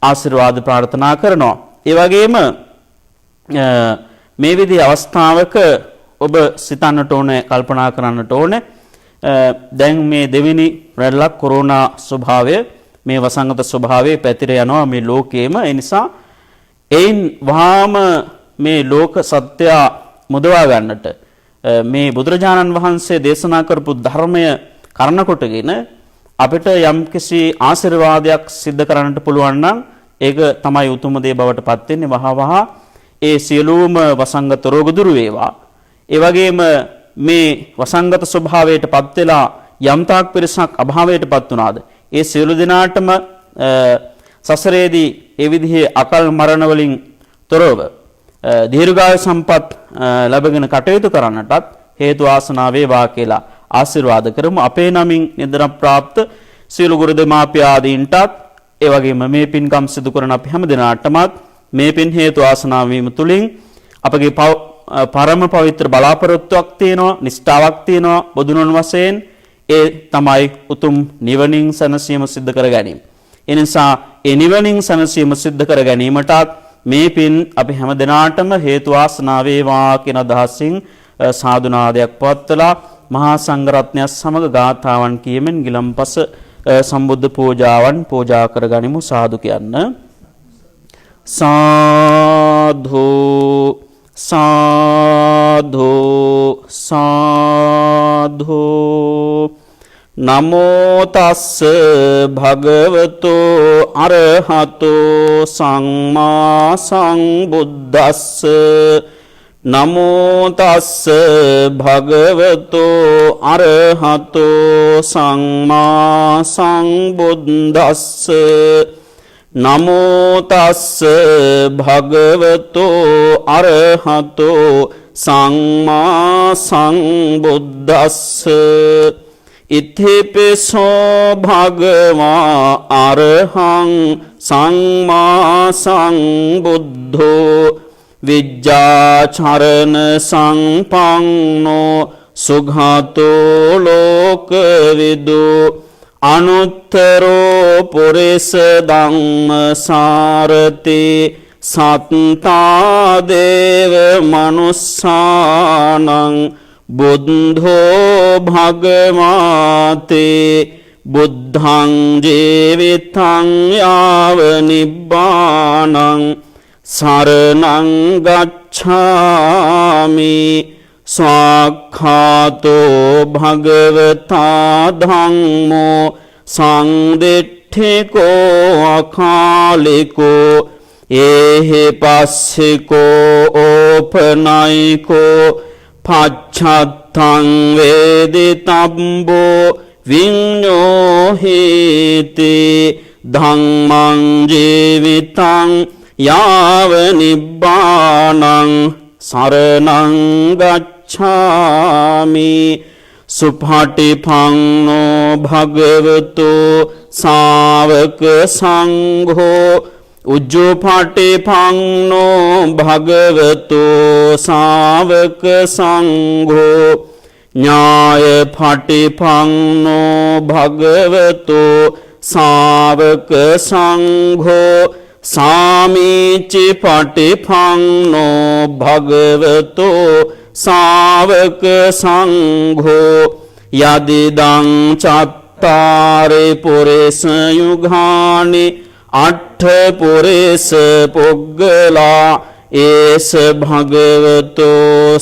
ආශිර්වාද ප්‍රාර්ථනා කරනවා. ඒ වගේම මේ විදිහේ අවස්ථාවක ඔබ සිතන්නට ඕනේ කල්පනා කරන්නට ඕනේ දැන් මේ දෙවෙනි රැල්ලක් කොරෝනා ස්වභාවය මේ වසංගත ස්වභාවය පැතිර යනවා මේ ලෝකයේම. ඒ නිසා එයින් වහාම මේ ලෝක සත්‍ය මුදවා ගන්නට මේ බුදුරජාණන් වහන්සේ දේශනා කරපු ධර්මය කරන කොටගෙන අපිට යම්කිසි ආශිර්වාදයක් සිද්ධ කරන්නට පුළුවන් නම් ඒක තමයි උතුම් දේ බවට පත් වෙන්නේ. වහවහ ඒ සියලුම වසංගත රෝග දුරු වේවා. ඒ වගේම මේ වසංගත ස්වභාවයට පත් වෙලා යම්තාක් පිරිසක් අභාවයට පත් වුණාද ඒ සියලු දෙනාටම සසරේදී ඒ විදිහේ අකල් මරණ වලින් තොරව දීර්ඝායු සම්පත් ලැබගෙන කටයුතු කරන්නටත් හේතු ආසනාව වේවා කියලා ආශිර්වාද කරමු. අපේ නමින් නිදන ප්‍රාප්ත සියලු ගුරු දෙමාපිය ආදීන්ටත් ඒ වගේම මේ පින්කම් සිදු කරන අපි හැම දිනාටමත් මේ පින් හේතු ආසනාව වීම තුලින් අපගේ පරම පවිත්‍ර බලාපොරොත්තුවක් තියෙනවා, නිෂ්ඨාවක් තියෙනවා බොදුනුන් වශයෙන් ඒ තමයි උතුම් නිවනින් සැනසීම සිද්ධ කර ගැනීම. ඒ නිසා ඒ නිවනින් සැනසීම සිද්ධ කර ගැනීමටත් මේ පින් අපි හැම දිනාටම හේතු ආසනාව වේවා කියන අදහසින් සාදුනාදයක් පවත්වලා මහා සංඝරත්නය සමග ගාථාවන් කියමින් ගිලම්පස සම්බුද්ධ පූජාවන් පූජා කරගනිමු. සාදු කියන්න. සාධු සාධු සාධු. නමෝ තස්ස භගවතෝ අරහතෝ සම්මා සම්බුද්දස්ස. නමෝ තස්ස භගවතෝ අරහතෝ සම්මා සම්බුද්දස්ස. නමෝ තස්ස භගවතෝ අරහතෝ සම්මා සම්බුද්දස්ස. ඉතිපිසෝ භගවා අරහං සම්මා සම්බුද්ධෝ විජ්ජාචරණ සංපන්නෝ සුඝාතෝ ලෝකවිදු අනුත්තරෝ පුරිස ධම්ම සාරති සත්තා දේව මනුස්සානං බුද්ධෝ භගවාතේ බුද්ධං ජීවිතං යාව නිබ්බානං සරණං ගච්ඡාමි. ස්වාක්ඛාතෝ භගවතා ධම්මෝ සංදිට්ඨිකෝ අකාලිකෝ ඒහි පස්සිකෝ ඕපනයිකෝ පච්ඡත්තං වේදිතබ්බෝ විඤ්ඤෝහේති ධම්මං ජීවිතං යාව නිබ්බානං සරණං ගච්ඡාමි. සුපටිපන්නෝ භගවතු ශාවක සංඝෝ උජ්ජුපටිපන්නෝ භගවතු ශාවක සංඝෝ ඥායපටිපන්නෝ භගවතු ශාවක සංඝෝ සාමීචි පටිපන්නෝ භගවතු ශාවක සංඝෝ යදිදං චත්තාරි පුරිස යුගානි අට්ඨ පුරිස පුග්ගලා ඒස භගවතු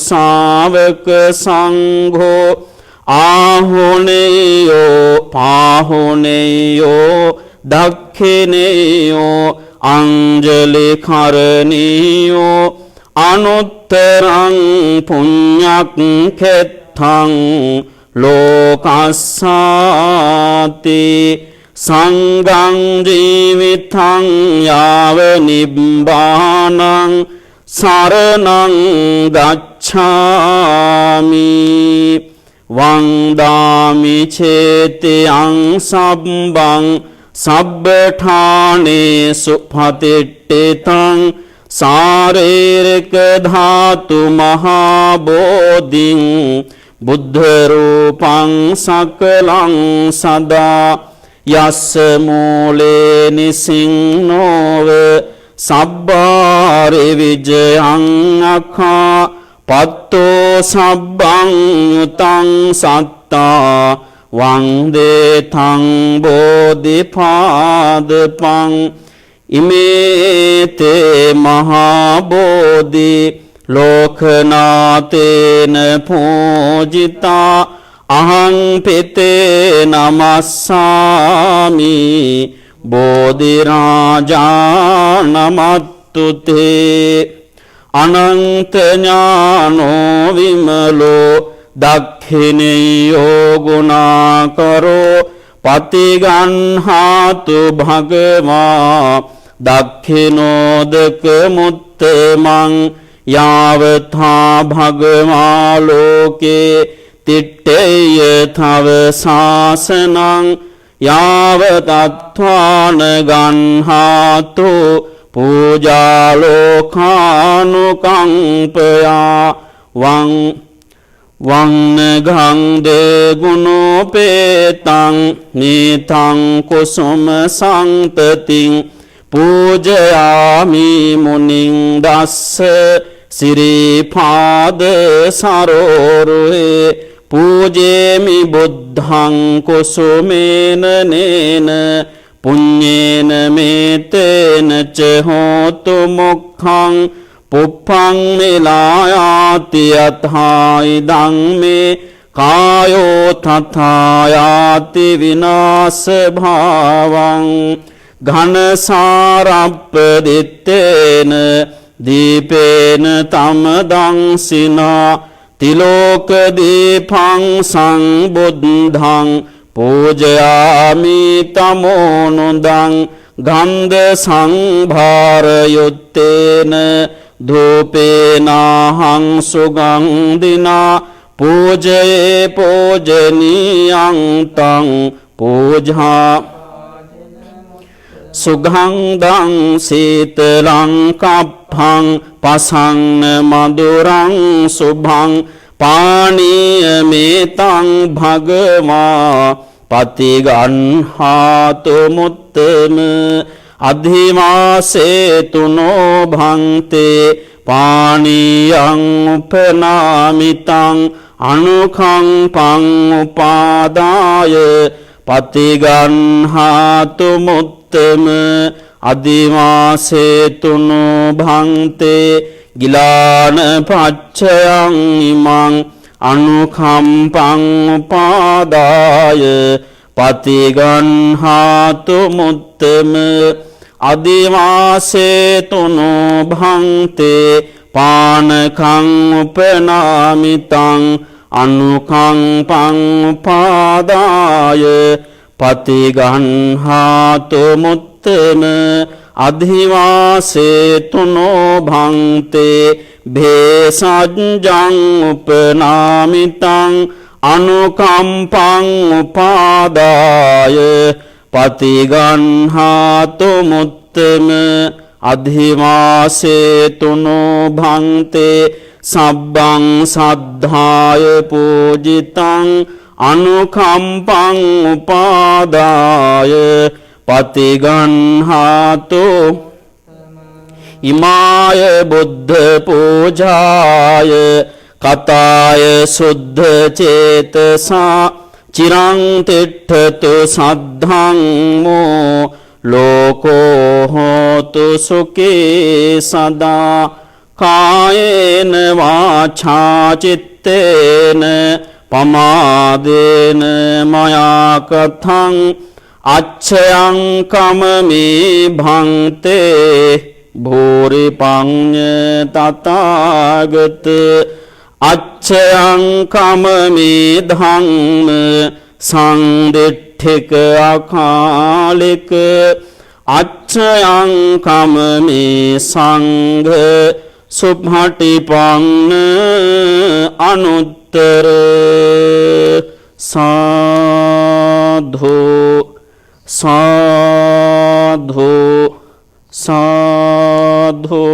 ශාවක සංඝෝ ආහුනේයෝ පාහුනේයෝ දක්ඛිනේයෝ අංජලි කරණීයෝ අනුත්තරං පුඤ්ඤක් කෙත්තං ලෝකස්සාති සංඝං ජීවිතං යාව නිබ්බානං සරණං ගච්ඡාමි වන්දාමි චේතයං සබ්බං සබ්බඨානේසු පතිට්ඨිතං සාරේරක ධාතු මහා බෝධින් බුද්ධ රූපං සකලං සදා යස්ස මූලේ නිසින්නෝව සබ්බාරි විජයං අඛා පත්තෝ සබ්බං යුතං සත්තා වන්දේ තං බෝධිපාදපං ඉමේතේ මහා බෝධි ලෝකනාතේන පූජිතා අහං පිතේ නමස්සාමි බෝධි රාජා නමත්තුතේ අනන්ත ඥානෝ විමලෝ දක්ඛිනේයෝ ගුණාකරෝ පතිගන්හාතු භගවා දක්ඛිනෝදක මුත්තමං යාවතා භගවා ලෝකේ තිට්ඨේය තව සාසනං යාවතත්වාන ගන්හාතු පූජාලෝකානුකම්පයා වංනගං දේගුණෝපේතං නීතං කුසුම සංතතින් පූජයාමි මුනිං දස්ස සිරිපාද සරෝරුහේ පූජේමි බුද්ධං කුසුමේන නේන පුඤ්ඤේන මේතේන ච හෝතු මොක්ඛං පුප්පං මිලායාති යථායිදං මේ කායෝ තථායාති විනාශ භාවං ඝනසාරප්පදිත්තේන දීපේන තමදංසිනා තිලෝක දීපං සංබුද්ධං පූජයාමි තමෝනුදං ගන්ධ සංභාරයුත්තේන ධූපේනාහං සුගන්ධිනා පූජයේ පූජනීයං තං පූජා සුගන්ධං සීතලං කප්පං පසං මధుරං සුභං පානීයමේතං භගවා පතිගන්හාතු මුත්තම අධිමාසේ තුනෝ භන්තේ පානීයං උපනාමිතං අනුකම්පං උපාදාය පතිගන්හාතු මුත්තම අධිමාසේ තුනෝ භන්තේ ගිලාන පච්චයං ඉමං අනුකම්පං උපාදාය පතිගන්හාතු මුත්තම අදිවාසේ තුනෝ භන්තේ පානකං උපනාමිතං අනුකම්පං උපාදාය පතිගන්හාතු මුත්තම අධිවාසේ තුනෝ භන්තේ භේසජ්ජං උපනාමිතං අනුකම්පං උපාදාය පතිගන්හාතු මුත්තම අධිවාසේ තුනෝ භන්තේ සබ්බං සද්ධාය පූජිතං අනුකම්පං උපාදාය පතිගන්හාතු ඉමාය බුද්ධ පූජාය කතාය සුද්ධ චේතසා චිරං තිට්ඨතු සද්ධං මෝ ලෝකෝ හෝතු සුඛී සදා කායේන වාචා චිත්තේන පමාදේන මයා කතං අච්ඡයං කමමේ භන්තේ භූරි පඤ්ඤ තථාගත අච්ඡයං කමමේ ධම්ම සංදිට්ඨික අකාලික අච්ඡයං කමමේ සංඝ සුභටිපන්න අනුත්තර සාධු සාධු සාධු.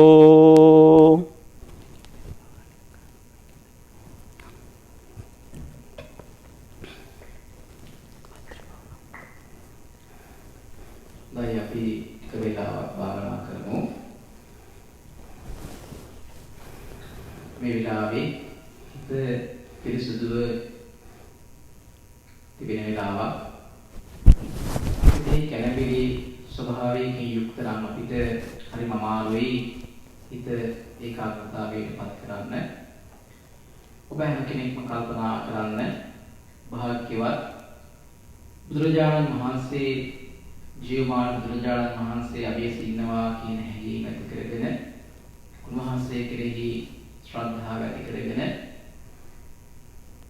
දැන් අපි එක වෙලාවක් භාවනා කරමු. මේ වෙලාවේ හිත පිරිසුදුව තිබෙන වෙලාවක්. හිතේ කැළඹිලි ස්වභාවයෙන් යුක්ත නම් අපිට හරිම අමාරුයි හිත ඒකාග්‍රතාවයට පත් කරන්න. ඔබ හැම කෙනෙක්ම කල්පනා කරන්න භාග්‍යවත් බුදුරජාණන් වහන්සේ ජීවමාන බුදුරජාණන් වහන්සේ අභියස ඉන්නවා කියන හැඟීම ඇති කරගෙන උන්වහන්සේ කෙරෙහි ශ්‍රද්ධාව ඇති කරගෙන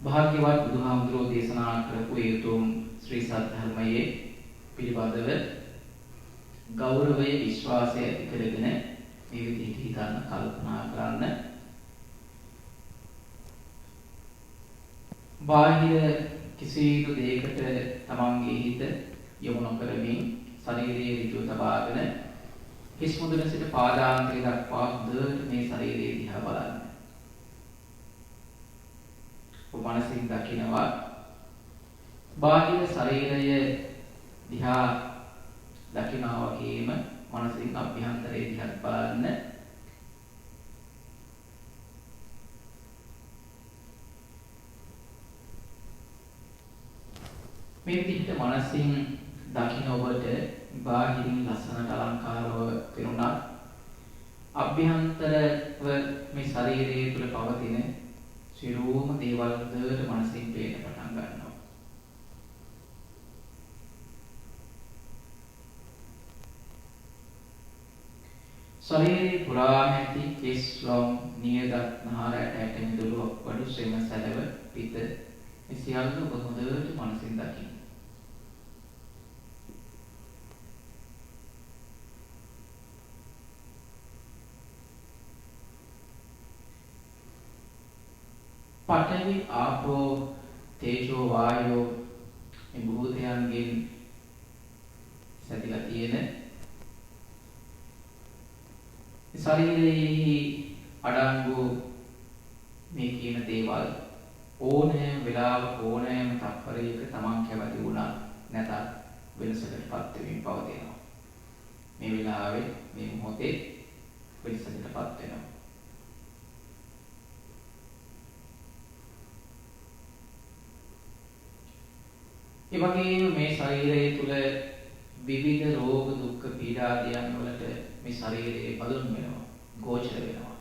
භාග්‍යවත් බුදුහාමුදුරෝ දේශනා කරපු ඒ උතුම් ශ්‍රී සද්ධර්මයේ පිළිබඳව ගෞරවය විශ්වාසය ඇති කරගෙන මේ විදිහට හිතන්න කල්පනා කරන්න. බාහිර කිසිදු දෙයකට තමන්ගේ හිත යොමු නොකරමින් ශරීරයේ ඍජුව තබාගෙන හිස් මුදුන සිට පාදාන්තය දක්වා හොඳට මේ ශරීරය දිහා බලන්න. ඔබ මනසින් දකිනවා බාහිර ශරීරය දිහා දකිනවා වගේම මනසින් අභ්‍යන්තරය දිහා බලන්න. මේ විදිහට මනසින් දකින්න ඔබට බාහිරින් ලස්සනට අලංකාරව පෙනුණා අභ්‍යන්තරව මේ ශරීරයේ තුල පවතින සියලුම දේවල් හොඳට මනසින් පේන්න පටන් ගන්නවා. ශරීරේ පුරාම ඇති කෙස් ලොම් නියදත් නහරට ඇට මිදුළු වඩු සෙම සැලව පිත මේ සියල්ල ඔබ හොඳට මනසින් දකින්න. පඨවි ආපෝ තේජෝ වායෝ මේ භූතයන්ගෙන් සැදලා තියෙන ශරීරයේ අඩංගු මේ කියන දේවල් ඕනෑම වෙලාවක ඕනෑම තත්පරයක තමන් කැමති වුණා නැතත් වෙනසකටපත් වෙමින් පවතිනවා. මේ වෙලාවේ මේ මොහොතේ වෙනසකටපත් වෙනවා. ඒ වගේම මේ ශරීරය තුල විවිධ රෝග දුක්ඛ පීඩා ආදියන් වලට මේ ශරීරයේ බඳුන් වෙනවා, ගෝචර වෙනවා.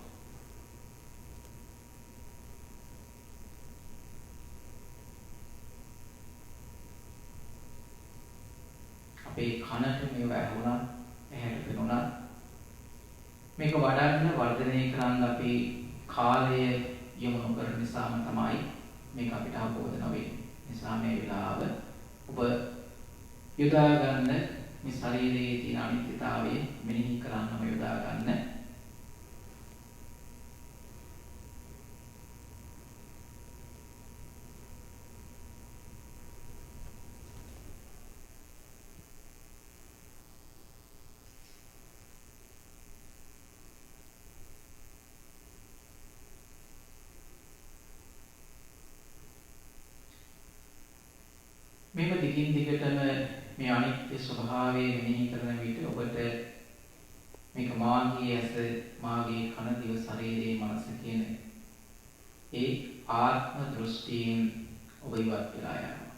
අපේ කනට මේවා ඇහුණා, ඇහැට පෙනුණා. මේක වඩන්න වර්ධනය කරන්න අපි කාලය යොමු නොකරන නිසාම තමයි මේක අපිට අවබෝධ නොවෙන්නේ. නිසා මේ වෙලාව ඔබ යොදා ගන්න මේ ශරීරයේ තියෙන අනිත්‍යතාවය මෙනෙහි කරන්නම යොදා ගන්න. මේක දිගින් දිගටම මේ අනිත්‍ය ස්වභාවය මෙනෙහි කරන විට ඔබට මේක මාගේ ඇස, මාගේ කන, දිව, ශරීරයේ මනස කියන ඒ ආත්ම දෘෂ්ටියෙන් ඔබ ඉවත් වෙලා යනවා.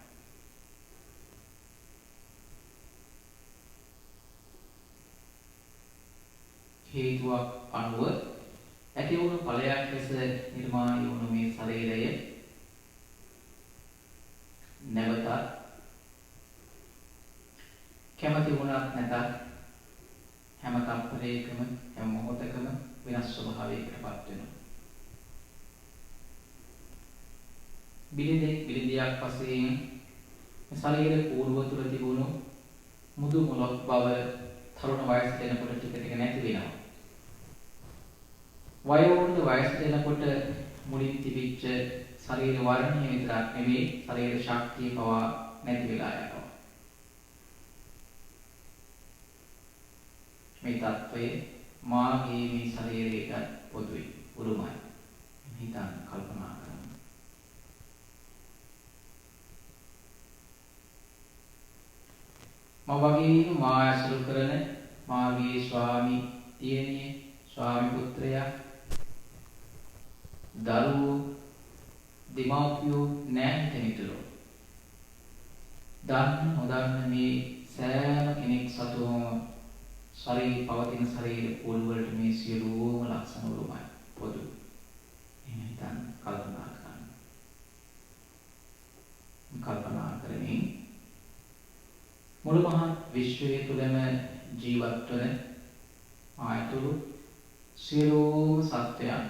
හේතුවක් අනුව ඇති වුණු ඵලයක් ලෙස නිර්මාණය වුණු මේ ශරීරය කැමති වුණත් නැතත් හැම තත්පරයකම හැම මොහොතකම වෙනස් ස්වභාවයකටපත් වෙනවා. බිලිඳියක් වශයෙන් ශරීර පූර්ව තුල තිබුණු මුදු මොලොක් බව තරුණ වයසට එනකොට ටික ටික නැති වෙනවා. වයෝවෘද්ධ වයසට එනකොට මුලින් තිබිච්ච ශරීර වර්ණය විතරක් නෙවෙයි ශරීර ශක්තිය පවා නැති වෙලා යනවා. මේ තත්ත්වය මාගේ මේ ශරීරයට පොදුයි උරුමයි. හිතන්න කල්පනා කරන්න. මම වගේම මා ඇසුරු කරන මාගේ ස්වාමි දියණිය, ස්වාමි පුත්‍රයා, දරුවෝ, දෙමව්පියෝ නැන්ත මිතුරෝ. දන්න නොදන්න මේ සෑම කෙනෙක් සතුවම පවතින ශරීර පොල් වලට මේ සියලුම ලක්ෂණ උරුමයි පොදු. එහෙනම් හිතන්න කල්පනා කරන්න. කල්පනා කරමින් මුළු මහත් විශ්වයේ තුලම ජීවත් වන ආයතුළු සියලුම සත්වයන්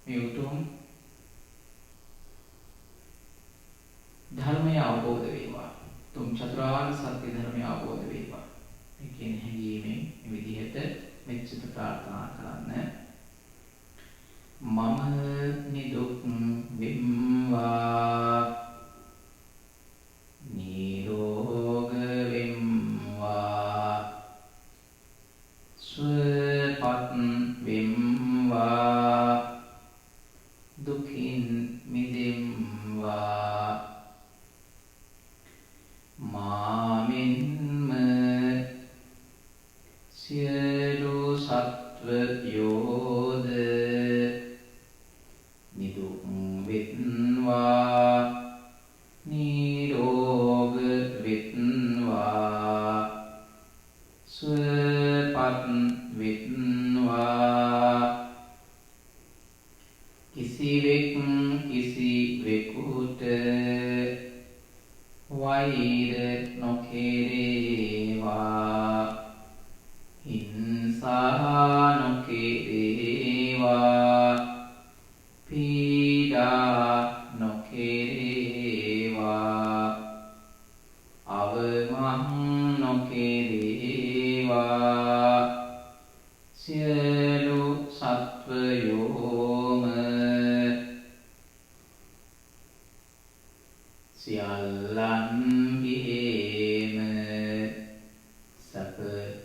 මේ උතුම් ධර්මය අවබෝධ වේවා. තුම් චතුරාර්ය සත්‍ය ධර්මය අවබෝධ වේවා. මේ කියන හැඟීමෙන් මේ විදිහට මෙච්චර ප්‍රාර්ථනා කරන්න. මම නිදුක් වෙම්වා, නිරෝග වෙම්වා, සුවපත් වෙම්වා, දුකින් මිදෙම්වා. මාමින්ම සියලු සත්වයෝද නිදුක් වෙත්වා, නිරෝග වෙත්වා, සුවපත් වෙත්වා. කිසිවෙකුට වෛර නොකෙරේවා, හිංසා නොකෙරේවා, පීඩා නොකෙරේවා, අවමන් නොකෙරේවා. සියලු සත්වයෝම සියල්ලන්ගේම සැප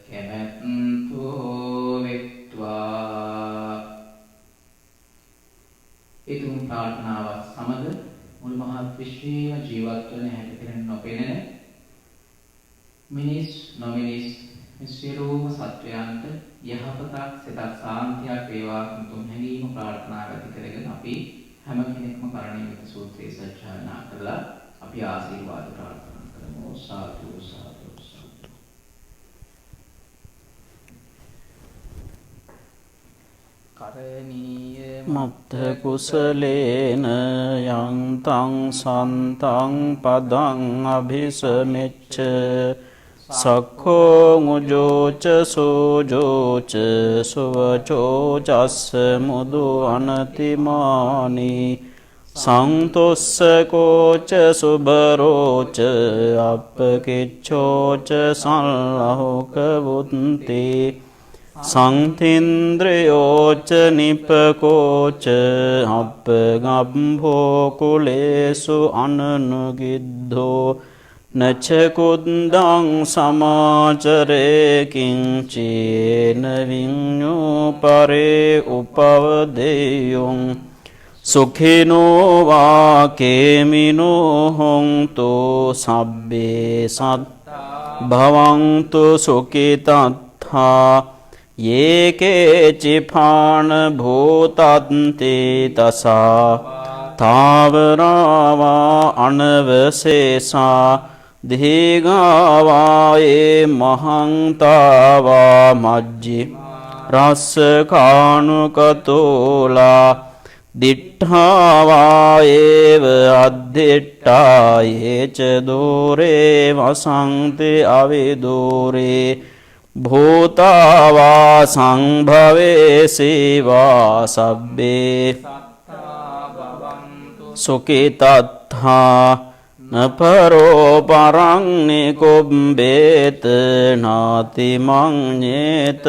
කැමැත්තෝ වෙත්වා. ඒ තුන් ප්‍රාර්ථනාවත් සමග මුළු මහත් විශ්වයේම ජීවත් වන හැට පෙනෙන නොපෙනෙන මිනිස් නොමිනිස් සියලුම සත්වයන්ට යහපතක් සිතක් සාන්තියක් වේවා තුන් හැඟීම ප්‍රාර්ථනා කරගෙන අපි හැම කෙනෙක්ම කරණීයක සූත්‍රයේ සත්‍යයනා කරලා අපි ආශිර්වාද ප්‍රාර්ථනා කරමු. සාදු සාදු සාදු. කරණීය මත්ත කුසලේන යන්තං සන්තං පදං අභිසමෙච්ච සක්ඛෝ මුජෝච සෝජෝච සුවචෝ චස්ස මුදු අනතිමානි සංතොස්ස කෝච සුබරෝච අප්පකිච්ඡෝච සල්ලහෝක වුන්ති සංතින්ද්‍රයෝච නිපකෝච අප්පගම්භෝ කුලේසු අනනුගිද්ධෝ නච කුද්දං සමාචරේ කිංචේන විඤ්ඤෝ පරේ උපවදේයං සුඛිනෝ වා කේමිනෝ හොන්තු සබ්බේ සත්තා භවන්තු සුඛිතත්ථා යේකේචි පාන භූතන්ති තසා තාවරාවා අනවසේසා දීගාවායේ මහංතාවා මජ්ජි රස්ස කානුකතෝලා දිට්ඨාවා ඒව අද්දිට්ඨායේ ච දෝරේ වසන්ති අවිදෝරේ භූතාවා සංභවේ සේවා සබ්බේ සුඛිතත්ථා නපරෝ පරං නිකුම්බේත නාති මඤ්ඤේත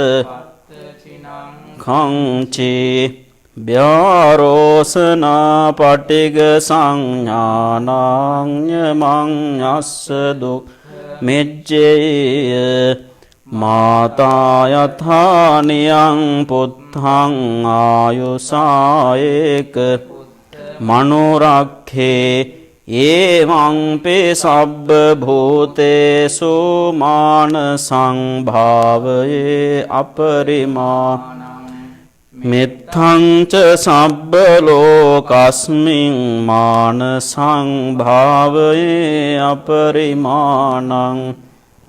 khංචේ ව්‍යාරෝසනා පටිග සංඥානං මඤ්ඤස්ස දුක් මෙජ්ජේය මාතා යථානියං පුත්තං ආයුසායේක මනෝරක්ඛේ එවං පේ සබ්බ භූතේසු මාන සංභාවයේ අපරිමා මෙත්තං ච සබ්බ ලෝකස්මින් මාන සංභාවයේ අපරිමාණං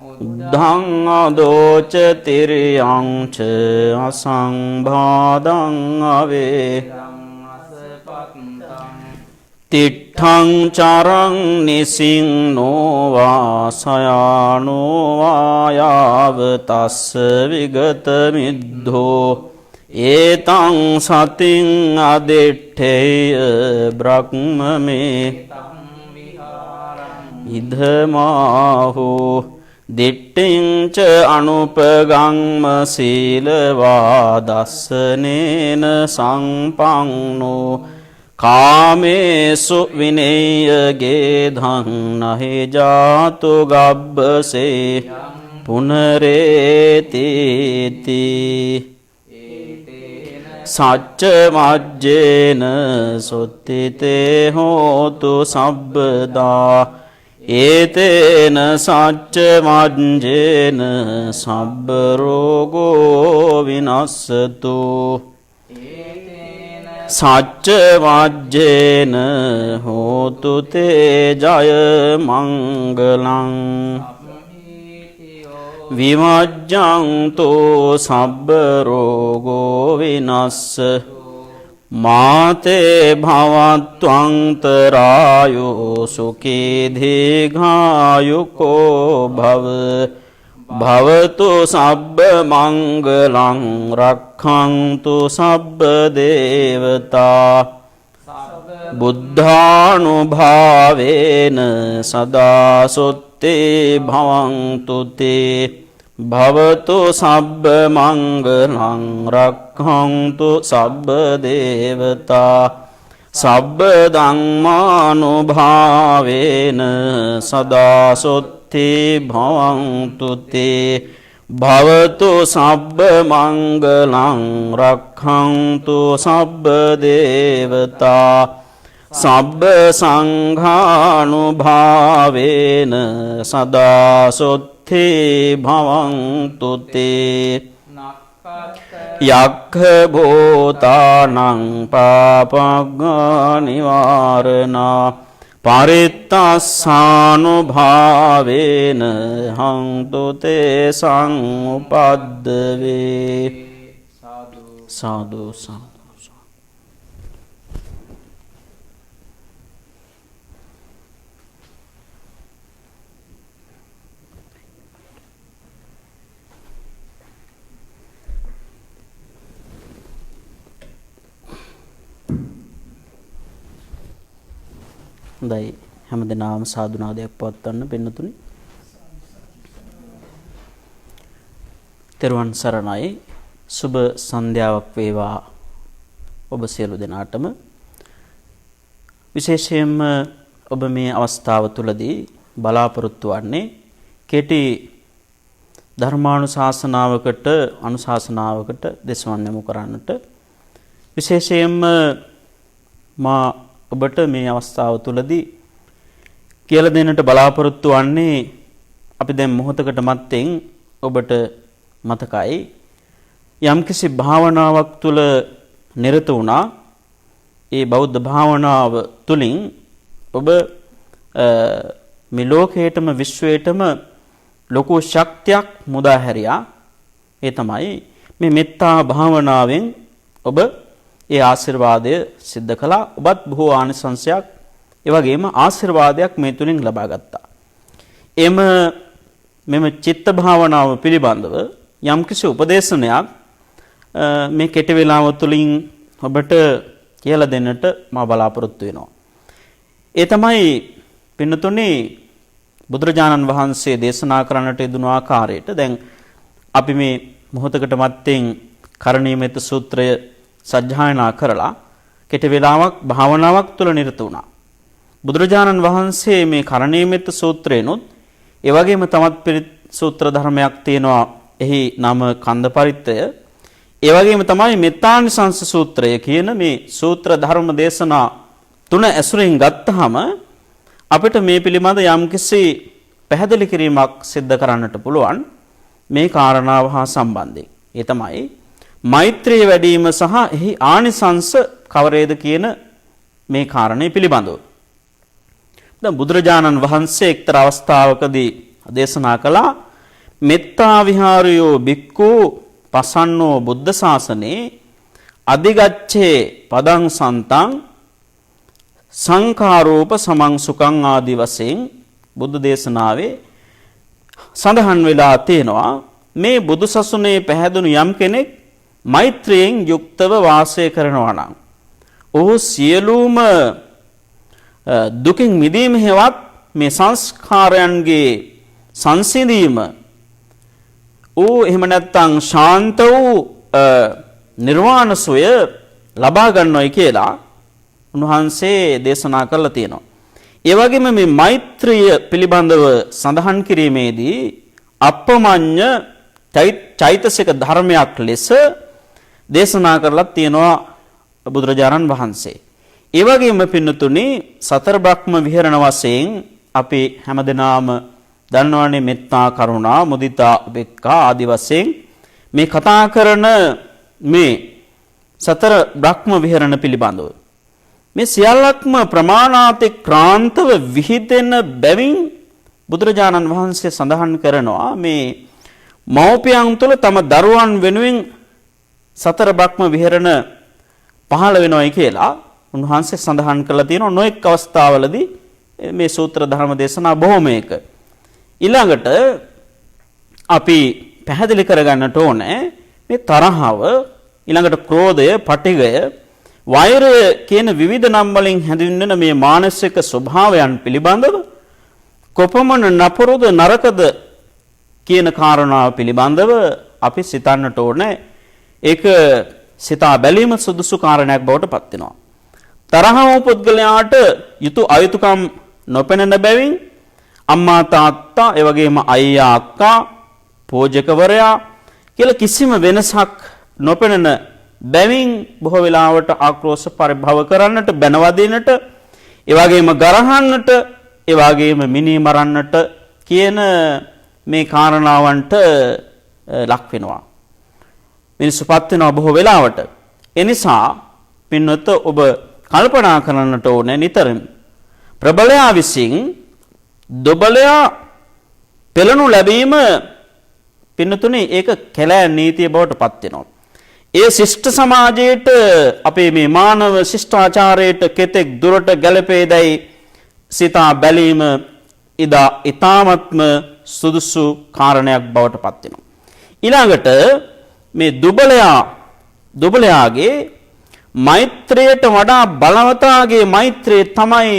උද්ධං අදෝච තිරියං ච අසංභාදං අවේ තිට්ඨං චරං නිසින්නෝ වාසයානෝ වායාව තස්ස විගත මිද්ධෝ ඒතං සතින් අදිට්ඨේය බ්‍රහ්මමේ ඉදමාහෝ දිට්ඨිං ච අනුපගම්ම සීලවා දස්සනේන සංපන්නෝ කාමේසු විනේයගේ ධං නහි ජාතු ගබ්බසේ පුනරේතිති සච්ච මජ්ජේන සුත්තිතේ හෝතු සබ්බදා ඒතේන සච්ච මජ්ජේන සබ්බ රෝගෝ විනස්සතු සච්ච මජ්ජේන හෝතු තේ ජය මංගලං විමජ්ජන්තෝ සබ්බ රෝගෝ විනස්ස මාතේ භවත්වන්තරායෝ සුඛී දීඝායුකෝ භව භවතු සබ්බ මංගලං රක්ඛන්තු සබ්බ දේවතා බුද්ධානුභාවේන සදා සොත්තේ භවන්තු තේ භවතු සබ්බ මංගලං රක්ඛන්තු සබ්බ දේවතා සබ්බ ධම්මානුභාවේන සදා සොත්තේ භවන්තු තේ භවතු සබ්බ මංගලං රක්ඛන්තු සබ්බ දේවතා සබ්බ සංඝානුභාවේන සදා සොත්තේ භවන්තු තේ යක්ඛ භූතානං පාපග්ගා නිවාරණා පරිත්තස්සානුභාවේන හන්තු තේ සංඋපද්දවේ සාදු සාදු. හොඳයි හැමදෙනාම සාදුනාදයක් පවත්වන්න පින්නතුනි. තෙරුවන් සරණයි. සුබ සන්ධ්‍යාවක් වේවා ඔබ සියලු දෙනාටම. විශේෂයෙන්ම ඔබ මේ අවස්ථාව තුලදී බලාපොරොත්තු වන්නේ කෙටි අනුශාසනාවකට දෙසවන්න යොමු කරන්නට. විශේෂයෙන්ම මා ඔබට මේ අවස්ථාව තුලදී කියලා දෙන්නට බලාපොරොත්තු වන්නේ අපි දැන් මොහොතකට මත්තෙන් ඔබට මතකයි යම්කිසි භාවනාවක් තුල නිරත වුණා. ඒ බෞද්ධ භාවනාව තුලින් ඔබ මේ ලෝකයේටම විශ්වයේටම ලොකු ශක්තියක් මුදා හැරියා. ඒ තමයි මේ මෙත්තා භාවනාවෙන් ඔබ ඒ ආශිර්වාදය සිද්ධ කළා. ඔබත් බොහෝ ආනිසංසයක් ඒ වගේම ආශිර්වාදයක් මේ තුලින් ලබා ගත්තා. මෙම චිත්ත භාවනාව පිළිබඳව යම්කිසි උපදේශනයක් මේ කෙටි වේලාව තුළින් ඔබට කියලා දෙන්නට මා බලාපොරොත්තු වෙනවා. ඒ තමයි පින්නතුනේ බුදුරජාණන් වහන්සේ දේශනා කරන්නට යෙදුණු ආකාරයට දැන් අපි මේ මොහොතකට මත්තෙන් කරණීයමෙත සූත්‍රය සජ්ජායනා කරලා කෙටි වේලාවක් භාවනාවක් තුළ නිරත වුණා. බුදුරජාණන් වහන්සේ මේ කරණීයමෙත සූත්‍රේනොත් ඒ වගේම තමත් සූත්‍ර ධර්මයක් තියෙනවා. එහි නම කන්ද පරිත්තය. ඒ වගේම තමයි මෙත්තානිසංස සූත්‍රය කියන මේ සූත්‍ර ධර්ම දේශනා තුන ඇසුරින් ගත්තාම අපිට මේ පිළිබඳ යම්කිසි පැහැදිලි කිරීමක් සිද්ධ කරන්නට පුළුවන් මේ කාරණාව හා සම්බන්ධයෙන්. ඒ තමයි මෛත්‍රිය වැඩිම සහ එහි ආනිසංස කවරේද කියන මේ කාරණේ පිළිබඳව. දැන් බුදුරජාණන් වහන්සේ එක්තරා අවස්ථාවකදී දේශනා කළා මෙත්තා විහාරයෝ බික්ඛු පසන්නෝ බුද්ධ ශාසනේ අධිගච්ඡේ පදං සන්තං සංඛාරෝප සමං සුඛං ආදි වශයෙන් බුද්ධ දේශනාවේ සඳහන් වෙලා තියෙනවා. මේ බුදු සසුනේ පැහැදුණු යම් කෙනෙක් මෛත්‍රියෙන් යුක්තව වාසය කරනවා නම් ඔහු සියලුම දුකින් මිදීම හේවත් මේ සංස්කාරයන්ගේ සංසිඳීම එහෙම නැත්නම් ශාන්ත වූ නිර්වාණ සෝය ලබා ගන්නවයි කියලා උන්වහන්සේ දේශනා කළා තියෙනවා. ඒ වගේම මේ මෛත්‍රිය පිළිබඳව සඳහන් කිරීමේදී අප්පමඤ්ඤ චෛතසික ධර්මයක් ලෙස දේශනා කරලා තියෙනවා බුදුරජාණන් වහන්සේ. ඒ වගේම පින්නතුනි සතර බ්‍රහ්ම විහරණ වශයෙන් අපි හැමදෙනාම දන්නවනේ මෙත්තා කරුණා මුදිතා උපේක්ඛා ආදි වශයෙන් මේ කතා කරන මේ සතර බ්‍රහ්ම විහරණ පිළිබඳව මේ සියල්ලක්ම ප්‍රමාණාතික්‍රාන්තව විහිදෙන බැවින් බුදුරජාණන් වහන්සේ සඳහන් කරනවා මේ මෞපියන් තුළ තම දරුවන් වෙනුවෙන් සතර බ්‍රහ්ම විහරණ පහළ වෙනවයි කියලා උන්වහන්සේ සඳහන් කළා තියෙනවා නොඑක් අවස්ථාවලදී මේ සූත්‍ර ධර්ම දේශනා බොහොමයක. ඊළඟට අපි පැහැදිලි කරගන්නට ඕනේ මේ තරහව ඊළඟට ක්‍රෝධය, පටිඝය, වෛරය කියන විවිධ නම් වලින් හැඳින්වෙන මේ මානසික ස්වභාවයන් පිළිබඳව කොපමණ නපුරුද නරකද කියන කාරණාව පිළිබඳව අපි සිතන්නට ඕනේ. ඒක සිතා බැලීම සුදුසු කාරණයක් බවට පත් වෙනවා. තරහ වූ පුද්ගලයාට යුතු අයුතුකම් නොපෙනෙන බැවින් අම්මා තාත්තා ඒ වගේම අයියා අක්කා පෝජකවරයා කියලා කිසිම වෙනසක් නොපෙනෙන බැවින් බොහෝ වෙලාවට ආක්‍රෝෂ පරිභව කරන්නට බැනවදිනට ඒ වගේම ගරහන්නට ඒ වගේම මිනී මරන්නට කියන මේ කාරණාවන්ට ලක් වෙනවා. මිනිස්සුපත් වෙනවා බොහෝ වෙලාවට. ඒ නිසා පින්වත්ත ඔබ කල්පනා කරන්නට ඕනේ නිතරම ප්‍රබලයා විසින් දුබලයා පෙළනු ලැබීම පින්නතුනේ ඒක කැලෑ නීතිය බවට පත් වෙනවා. ඒ ශිෂ්ට සමාජයේට අපේ මේ මානව ශිෂ්ටාචාරයට කෙතෙක් දුරට ගැලපේදයි සිතා බැලීම ඉදා ඊ타මත්ම සුදුසු කාරණයක් බවට පත් වෙනවා. ඊළඟට මේ දුබලයාගේ මෛත්‍රියට වඩා බලවතාගේ මෛත්‍රිය තමයි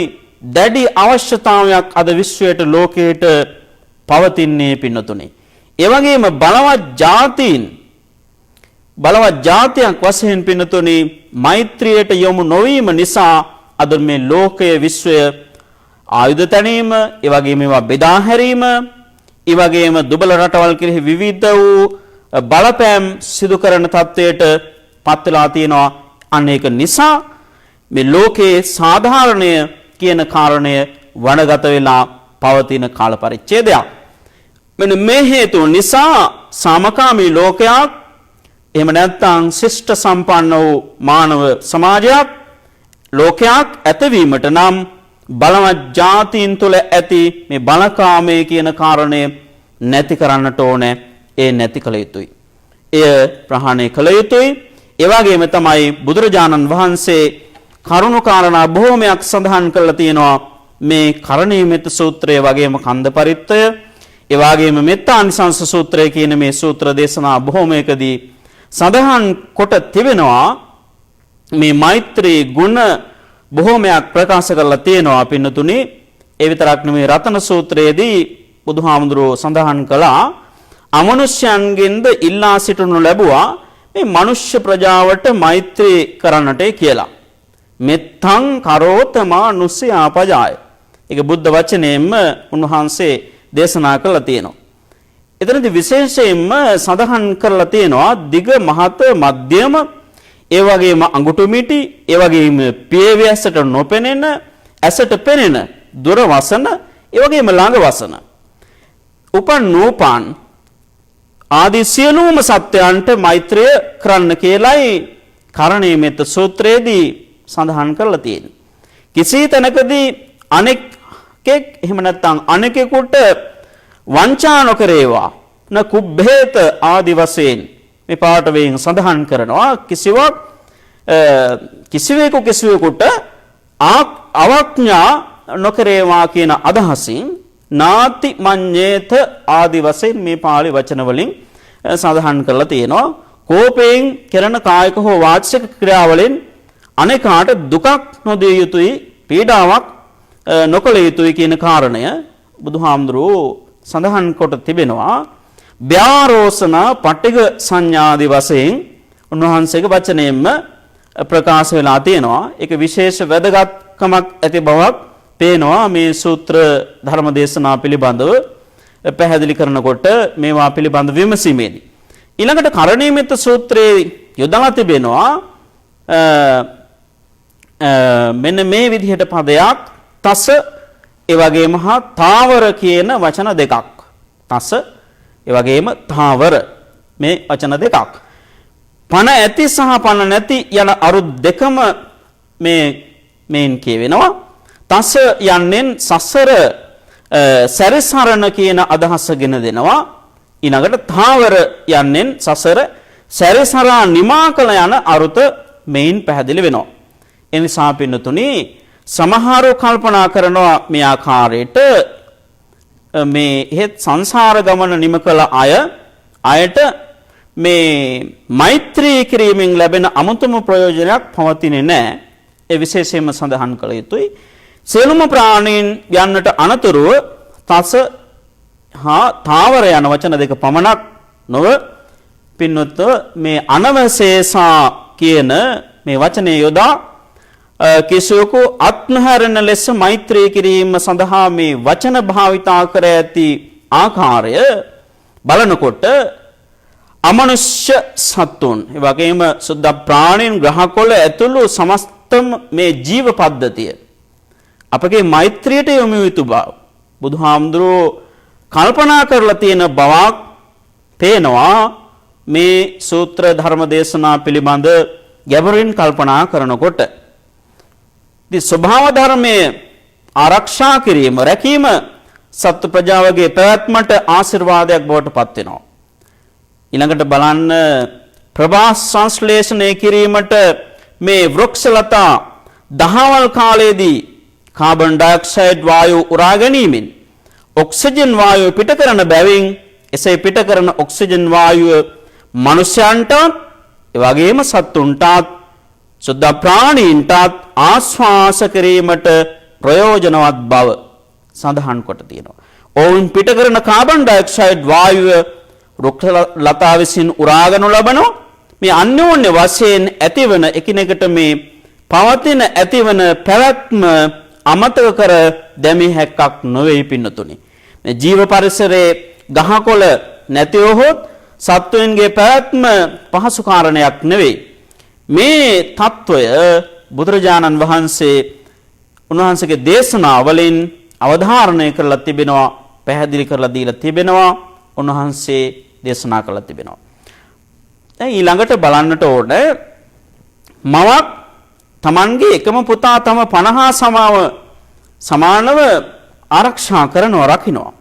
දැඩි අවශ්‍යතාවයක් අද විශ්වයට ලෝකයට පවතින්නේ පින්නතුනේ. ඒ වගේම බලවත් ජාතියක් වශයෙන් පින්නතුනේ මෛත්‍රියට යොමු නොවීම නිසා අද මේ ලෝකයේ විශ්වය ආයුධ තැනීම, ඒ වගේම ඒවා බෙදා හැරීම, ඒ වගේම දුබල රටවල් කෙරෙහි විවිධ වූ බලපෑම් සිදු කරන තත්වයට පත් වෙලා තියෙනවා. අන්න ඒක නිසා මේ ලෝකයේ සාධාරණය කියන කාරණය වනගත වෙලා පවතින කාල පරිච්ඡේදයක්. මෙන්න මේ හේතු නිසා සාමකාමී ලෝකයක් එහෙම නැත්නම් ශිෂ්ට සම්පන්න වූ මානව සමාජයක් ලෝකයක් ඇතවීමට නම් බලවත් ජාතීන් තුළ ඇති මේ බලකාමයේ කියන කාරණය නැති කරන්නට ඕනේ. ඒ නැති කළ යුතුයි. එය ප්‍රහාණය කළ යුතුයි. ඒ වගේම තමයි බුදුරජාණන් වහන්සේ කරුණු කාරණා බොහෝමයක් සඳහන් කරලා තියෙනවා මේ කරණීයමෙත්ත සූත්‍රය වගේම කන්ද පරිත්තය ඒ වගේම මෙත්තානිසංස සූත්‍රය කියන මේ සූත්‍ර දේශනා බොහෝමයකදී සඳහන් කොට තිබෙනවා මේ මෛත්‍රී ගුණ බොහෝමයක් ප්‍රකාශ කරලා තියෙනවා පින්නතුනි. ඒ විතරක් නෙමෙයි රතන සූත්‍රයේදී බුදුහාමුදුරුවෝ සඳහන් කළා අමනුෂ්‍යයන්ගෙන්ද ඉල්ලා සිටනු ලැබුවා මේ මනුෂ්‍ය ප්‍රජාවට මෛත්‍රී කරන්නට කියලා. මෙත්තං කරෝතමා නුස්සයාපජාය. ඒක බුද්ධ වචනයෙන්ම උන්වහන්සේ දේශනා කළා තියෙනවා. එතනදී විශේෂයෙන්ම සඳහන් කරලා තියෙනවා දිග මහත මධ්‍යම ඒ වගේම අඟුටු මිටි ඒ වගේම පියවියසට නොපෙනෙන ඇසට පෙනෙන දුර වසන ඒ වගේම ළඟ වසන උපන් නූපන් ආදී සියලුම සත්‍යයන්ට මෛත්‍රිය කරන්න කියලායි කරණීයමෙත්ත සූත්‍රයේදී සඳහන් කරලා තියෙන්නේ. කිසි තැනකදී අනෙක්ෙක් එහෙම නැත්නම් අනෙකෙකුට වංචා නොකරේවා න කුබ්බේත ආදි වශයෙන් මේ පාඩවයෙන් සඳහන් කරනවා කිසිවෙකුට අවඥා නොකරේවා කියන අදහසින් නාති මඤ්ඤේත ආදි වශයෙන් මේ පාළි වචන වලින් සඳහන් කරලා තියෙනවා. කෝපයෙන් කරන කායික හෝ වාචික ක්‍රියාවලින් අනේකාට දුකක් නොදිය යුතුයි පීඩාවක් නොකළ යුතුයි කියන කාරණය බුදුහාමුදුරුවෝ සඳහන් කොට තිබෙනවා. ව්‍යාරෝසන පටිඝ සංඥාදි වශයෙන් උන්වහන්සේගේ වචනයෙන්ම ප්‍රකාශ වෙලා තියෙනවා. ඒක විශේෂ වැදගත්කමක් ඇති බවක් පේනවා මේ සූත්‍ර ධර්ම දේශනා පිළිබඳව පැහැදිලි කරනකොට මේවා පිළිබඳ විමසීමේදී. ඊළඟට කරණීයමෙත්ත සූත්‍රයේ යොදලා තිබෙනවා මෙන්න මේ විදිහට පදයක් තස ඒ වගේම හා තාවර කියන වචන දෙකක්. තස ඒ වගේම තාවර මේ වචන දෙකක්. පණ ඇති සහ පණ නැති යන අරුත් දෙකම මේන් කියවෙනවා. තස යන්නෙන් සසර සැරිසරණ කියන අදහසගෙන දෙනවා. ඊළඟට තාවර යන්නෙන් සසර සැරිසරා නිමා කළ යන අරුත මේන් පැහැදිලි වෙනවා. එනිසා පින්නතුනි සමහරව කල්පනා කරනවා මේ ආකාරයට මේ හේත් සංසාර ගමන නිම කළ අයට මේ මෛත්‍රී කිරීමෙන් ලැබෙන අමුතුම ප්‍රයෝජනයක් පවතින්නේ නැහැ. ඒ විශේෂයෙන්ම සඳහන් කළ යුතුයි. සියලුම ප්‍රාණීන් යන්නට අනතුරුව තස හා තාවර යන වචන දෙක පමණක් නොව පින්නොත් මේ අනවශේෂා කියන මේ වචනේ යොදා කිසිවෙකු අත්නහරන ලෙස මෛත්‍රී කිරීම සඳහා මේ වචන භාවිතා කර ඇති ආකාරය බලනකොට අමනුෂ්‍ය සත්තුන් ඒ වගේම සුද්ධ ප්‍රාණීන් ග්‍රහකොළ ඇතුළු සමස්තම මේ ජීව පද්ධතිය අපගේ මෛත්‍රියට යොමු යුතු බව බුදුහාමුදුරුවෝ කල්පනා කරලා තියෙන බවක් පේනවා මේ සූත්‍ර ධර්ම දේශනා පිළිබඳ ගැඹුරින් කල්පනා කරනකොට. ඉතින් ස්වභාව ධර්මයේ ආරක්ෂා කිරීම රැකීම සත්ත්ව ප්‍රජාවගේ පැවැත්මට ආශිර්වාදයක් බවට පත් වෙනවා. ඊළඟට බලන්න ප්‍රභාස් සංශ්ලේෂණය කිරීමට මේ වෘක්ෂලතා දහවල් කාලයේදී කාබන් ඩයොක්සයිඩ් වායු උරා ගැනීමෙන් ඔක්සිජන් වායුව පිට කරන බැවින් එසේ පිට කරන ඔක්සිජන් වායුව මනුෂ්‍යයන්ට ඒ වගේම සත්තුන්ටත් සුද්ධ ප්‍රාණීන්ටත් ආස්වාස කිරීමට ප්‍රයෝජනවත් බව සඳහන් කොට තියෙනවා. ඔවුන් පිට කරන කාබන් ඩයොක්සයිඩ් වායුව වෘක්ෂලතා විසින් උරාගනු ලබන මේ අන්‍යෝන්‍ය වශයෙන් ඇතිවන එකිනෙකට මේ පවතින ඇතිවන පැවැත්ම අමතක කර දැමිය හැක්කක් නොවේ පින්නතුනි. මේ ජීව පරිසරයේ ගහකොළ නැතිවහොත් සත්වයන්ගේ පැවැත්ම පහසු කාරණයක් නෙවෙයි. මේ తত্ত্বය බුදුරජාණන් වහන්සේ උන්වහන්සේගේ දේශනාවලින් අවධාරණය කරලා තිබෙනවා, පැහැදිලි කරලා දීලා තිබෙනවා, උන්වහන්සේ දේශනා කරලා තිබෙනවා. දැන් ඊළඟට බලන්නට ඕනේ මවක් තමන්ගේ එකම පුතා තම 50 සමානව ආරක්ෂා කරනවා, රකින්නවා.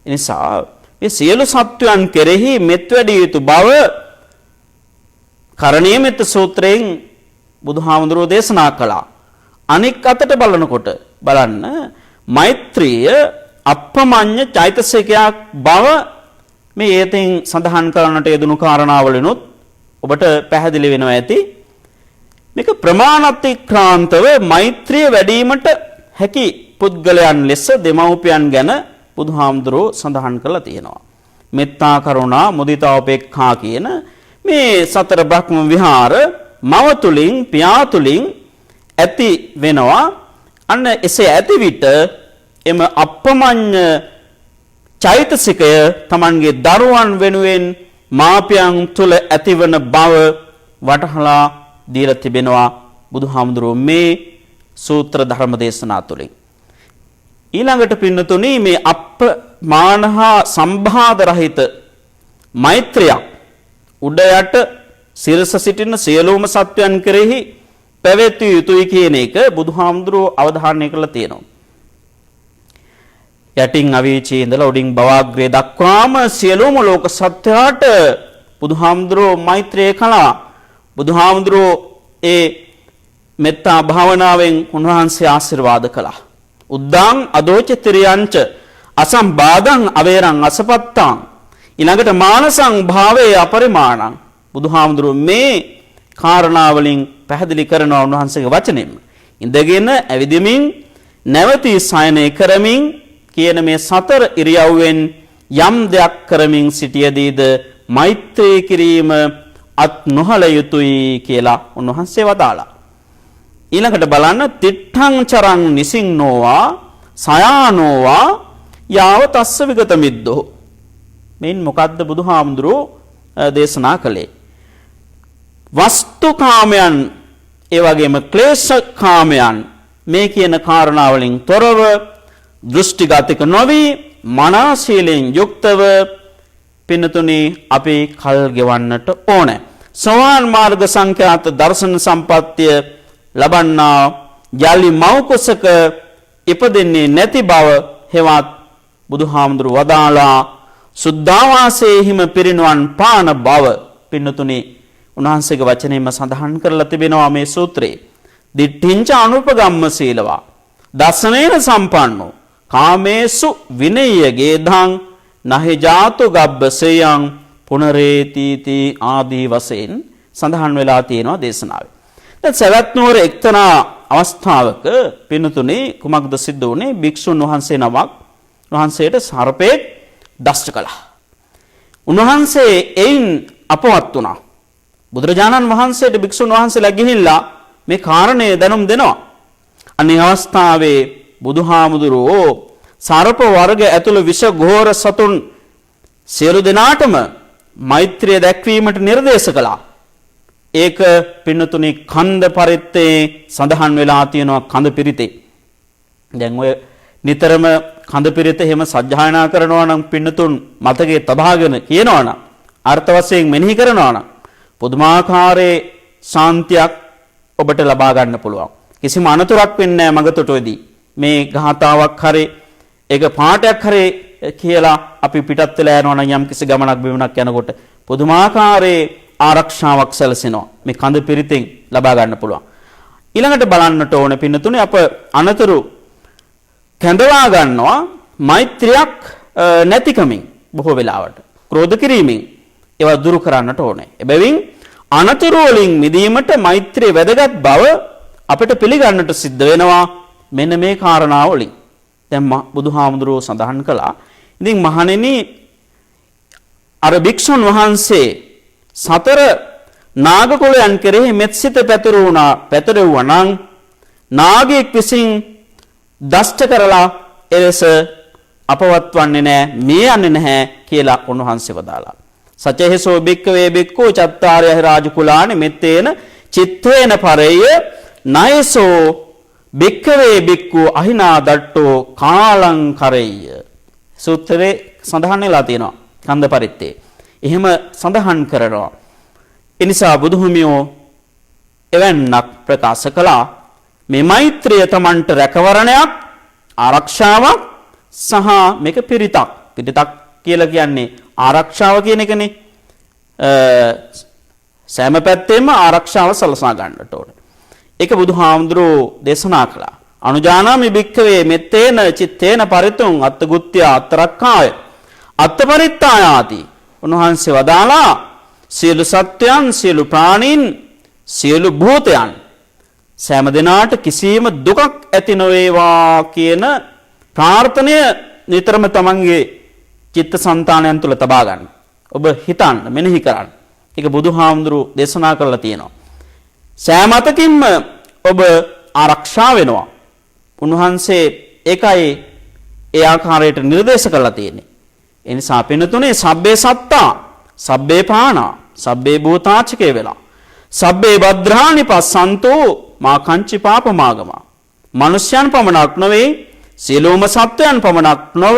ඒ නිසා මේ සියලු සත්වයන් කෙරෙහි මෙත් වැඩි යුතු බව කරණීයමෙත්ත සූත්‍රයෙන් බුදුහාමුදුරුවෝ දේශනා කළා. අනික් අතට බලනකොට බලන්න මෛත්‍රිය අප්‍රමඤ්ඤ චෛතසිකයක් බව මේ ඒතෙන් සඳහන් කරන්නට යෙදුණු කාරණාවලිනුත් ඔබට පැහැදිලි වෙනවා ඇති. මේක ප්‍රමාණාතික්‍රාන්තව මෛත්‍රිය වැඩිවීමට හැකි පුද්ගලයන් ලෙස දෙමව්පියන් ගැන බුදුහාමුදුරුවෝ සඳහන් කරලා තියෙනවා. මෙත්තා කරුණා මුදිතා උපේක්ඛා කියන මේ සතර බ්‍රහ්ම විහාර මව තුලින් පියා තුලින් ඇති වෙනවා. අන්න එසේ ඇති විට එම අප්‍රමඤ්ඤ චෛතසිකය Tamanගේ දරුවන් වෙනුවෙන් මාපියන් තුල ඇතිවන බව වටහලා දීලා තිබෙනවා බුදුහාමුදුරුවෝ මේ සූත්‍ර ධර්ම දේශනා තුලින්. ඊළඟට පින්නතුනි මේ අප්‍රමාණහා සම්භාද රහිත මෛත්‍රියක් උඩ යට සිරස සිටින සියලුම සත්වයන් කෙරෙහි පැවැත්විය යුතුයි කියන එක බුදුහාමුදුරුවෝ අවධාරණය කරලා තියෙනවා. යටින් අවීචී ඉඳලා උඩින් භවග්‍රේ දක්වාම සියලුම ලෝක සත්‍යයට බුදුහාමුදුරුවෝ මෛත්‍රිය කළා. බුදුහාමුදුරුවෝ ඒ මෙත්තා භාවනාවෙන් උන්වහන්සේ ආශිර්වාද කළා. උද්දාං අදෝචතිරියංච අසම්බාධං අවේරං අසපත්තං ඊළඟට මානසං භාවේ අපරිමාණං බුදුහාමුදුරුවෝ මේ කාරණාවලින් පැහැදිලි කරනවා උන්වහන්සේගේ වචනෙන්. ඉඳගෙන ඇවිදිමින් නැවතී සයනය කරමින් කියන මේ සතර ඉරියව්වෙන් යම් දෙයක් කරමින් සිටියදීද මෛත්‍රී කිරීම අත් නොහල යුතුයි කියලා උන්වහන්සේ වදාළා. ඊළඟට බලන්න තිට්ඨං චරං නිසින්නෝවා සයානෝවා යාව තස්ස විගත මිද්දෝ. මෙන් මොකද්ද බුදුහාමුදුරුවෝ දේශනා කළේ? වස්තු කාමයන් ඒ වගේම ක්ලේශ කාමයන් මේ කියන කාරණා වලින් තොරව දෘෂ්ටිගතක නොවි මනසීලෙන් යුක්තව පින්නතුනි අපි කල් ගෙවන්නට ඕනේ. සෝවාන් මාර්ග සංඛ්‍යාත දර්ශන සම්පත්තිය ලබන්නා යලි මෞකසක ඉපදෙන්නේ නැති බව හෙවත් බුදුහාමුදුරුවෝ වදාලා සුද්ධාවාසයේහිම පිරිනුවන් පාන බව පින්නතුනි උන්වහන්සේගේ වචනයෙන්ම සඳහන් කරලා තිබෙනවා මේ සූත්‍රයේ. දිට්ඨිංච අනුපගම්ම සීලවා දසනේන සම්පන්නෝ කාමේසු විනය්‍ය ගේධං නහි ජාතු ගබ්බසයං පුනරේතිති ආදී වශයෙන් සඳහන් වෙලා තියෙනවා දේශනාවේ. දැන් සවැත් නුවර එක්තරා අවස්ථාවක පින්නතුනි කුමක්ද සිද්ධ වුනේ? භික්ෂුන් වහන්සේ නමක් වහන්සේට සර්පෙක් දෂ්ට කළා. උන්වහන්සේ එයින් අපවත් වුණා. බුදුරජාණන් වහන්සේට භික්ෂුන් වහන්සේලා ගිහිල්ලා මේ කාරණය දැනුම් දෙනවා. අනේ අවස්ථාවේ බුදුහාමුදුරුවෝ සර්ප වර්ග ඇතුළු විෂ ඝෝර සතුන් සියලු දෙනාටම මෛත්‍රිය දැක්වීමට නිර්දේශ කළා. ඒක පින්නතුනි කන්ද පරිත්තේ සඳහන් වෙලා තියෙනවා කන්ද පිරිතේ. දැන් ඔය නිතරම කන්ද පිරිත එහෙම සජ්ජායනා කරනවා නම් පින්නතුන් මතකයේ තබාගෙන කියනවා නම් අර්ථ වශයෙන් මෙනෙහි කරනවා නම් පුදුමාකාරයේ ශාන්තියක් ඔබට ලබා ගන්න පුළුවන්. කිසිම අනතුරක් වෙන්නේ නැහැ මගතොටෙදී. මේ ගාථාවක් හරි ඒක පාඩයක් හරි කියලා අපි පිටත් වෙලා යනවා නම් යම් කිසි ගමනක් බිමනක් යනකොට පුදුමාකාරයේ ආරක්ෂාවක් සැලසෙනවා. මේ කඳ පිරිතෙන් ලබා ගන්න පුළුවන්. ඊළඟට බලන්නට ඕනේ පින්නතුනේ අප අනතුරු කැඳවා ගන්නවා මෛත්‍රියක් නැතිකමින් බොහෝ වෙලාවට ක්‍රෝධ කිරීමෙන් ඒවා දුරු කරන්නට ඕනේ. එබැවින් අනතුරු වලින් මිදීමට මෛත්‍රිය වැදගත් බව අපිට පිළිගන්නට සිද්ධ වෙනවා මෙන්න මේ කාරණාව වලින්. දැන් බුදුහාමුදුරුවෝ සඳහන් කළා. ඉතින් මහණෙනි අර භික්ෂුන් වහන්සේ සතර නාග කුලයන් කෙරෙහි මෙත්සිත පැතිරුණා නම් නාගයෙක් විසින් දෂ්ට කරලා එලෙස අපවත් වන්නේ නැහැ, මේ යන්නේ නැහැ කියලා උන්වහන්සේ වදාලා. සචේහසෝ බික්කවේ බික්කෝ චත්තාරය රාජකුලානි මෙත්තේන චිත්තේන පරේය නයසෝ බික්කවේ බික්කෝ අහිනා දට්ටෝ කාලං කරේය. සූත්‍රයේ සඳහන් වෙලා තියෙනවා කන්ද පරිත්තේ. එහෙම සඳහන් කරනවා. ඒ නිසා බුදුහිමියෝ එවන්නක් ප්‍රකාශ කළා. මේ මෛත්‍රිය තමන්ට රැකවරණයක්, ආරක්ෂාවක් සහ මේක පිරිතක්. පිරිතක් කියලා කියන්නේ ආරක්ෂාව කියන එකනේ. සෑම පැත්තෙම ආරක්ෂාව සලසා ගන්නට ඕනේ. ඒක බුදුහාමුදුරෝ දේශනා කළා. අනුජානාමි භික්ඛවේ මෙත්තේන චිත්තේන පරිතුං අත්තගුත්‍ය අත්තරක්ඛාය අත්තපරිත්තායාති. උන්වහන්සේ වදාලා සියලු සත්වයන්, සියලු ප්‍රාණීන්, සියලු භූතයන් සෑම දිනාට කිසියම් දුකක් ඇති නොවේවා කියන ප්‍රාර්ථනය නිතරම තමන්ගේ චිත්තසංතානයන් තුළ තබා ගන්න. ඔබ හිතන්න, මෙනෙහි කරන්න. ඒක බුදුහාමුදුරුවෝ දේශනා කරලා තියෙනවා. සෑම අතකින්ම ඔබ ආරක්ෂා වෙනවා. උන්වහන්සේ ඒකයි ඒ ආකාරයට නිර්දේශ කරලා තියෙන්නේ. ඒ නිසා පින්නතුනේ සබ්බේ සත්තා, සබ්බේ පානා, සබ්බේ භූතාචිකේ වෙලා. සබ්බේ භද්‍රානි පස්සන්තෝ මා කංචි පාපමාගම. මනුෂ්‍යයන් පමණක් නොවේ, සියලුම සත්වයන් පමණක් නොව,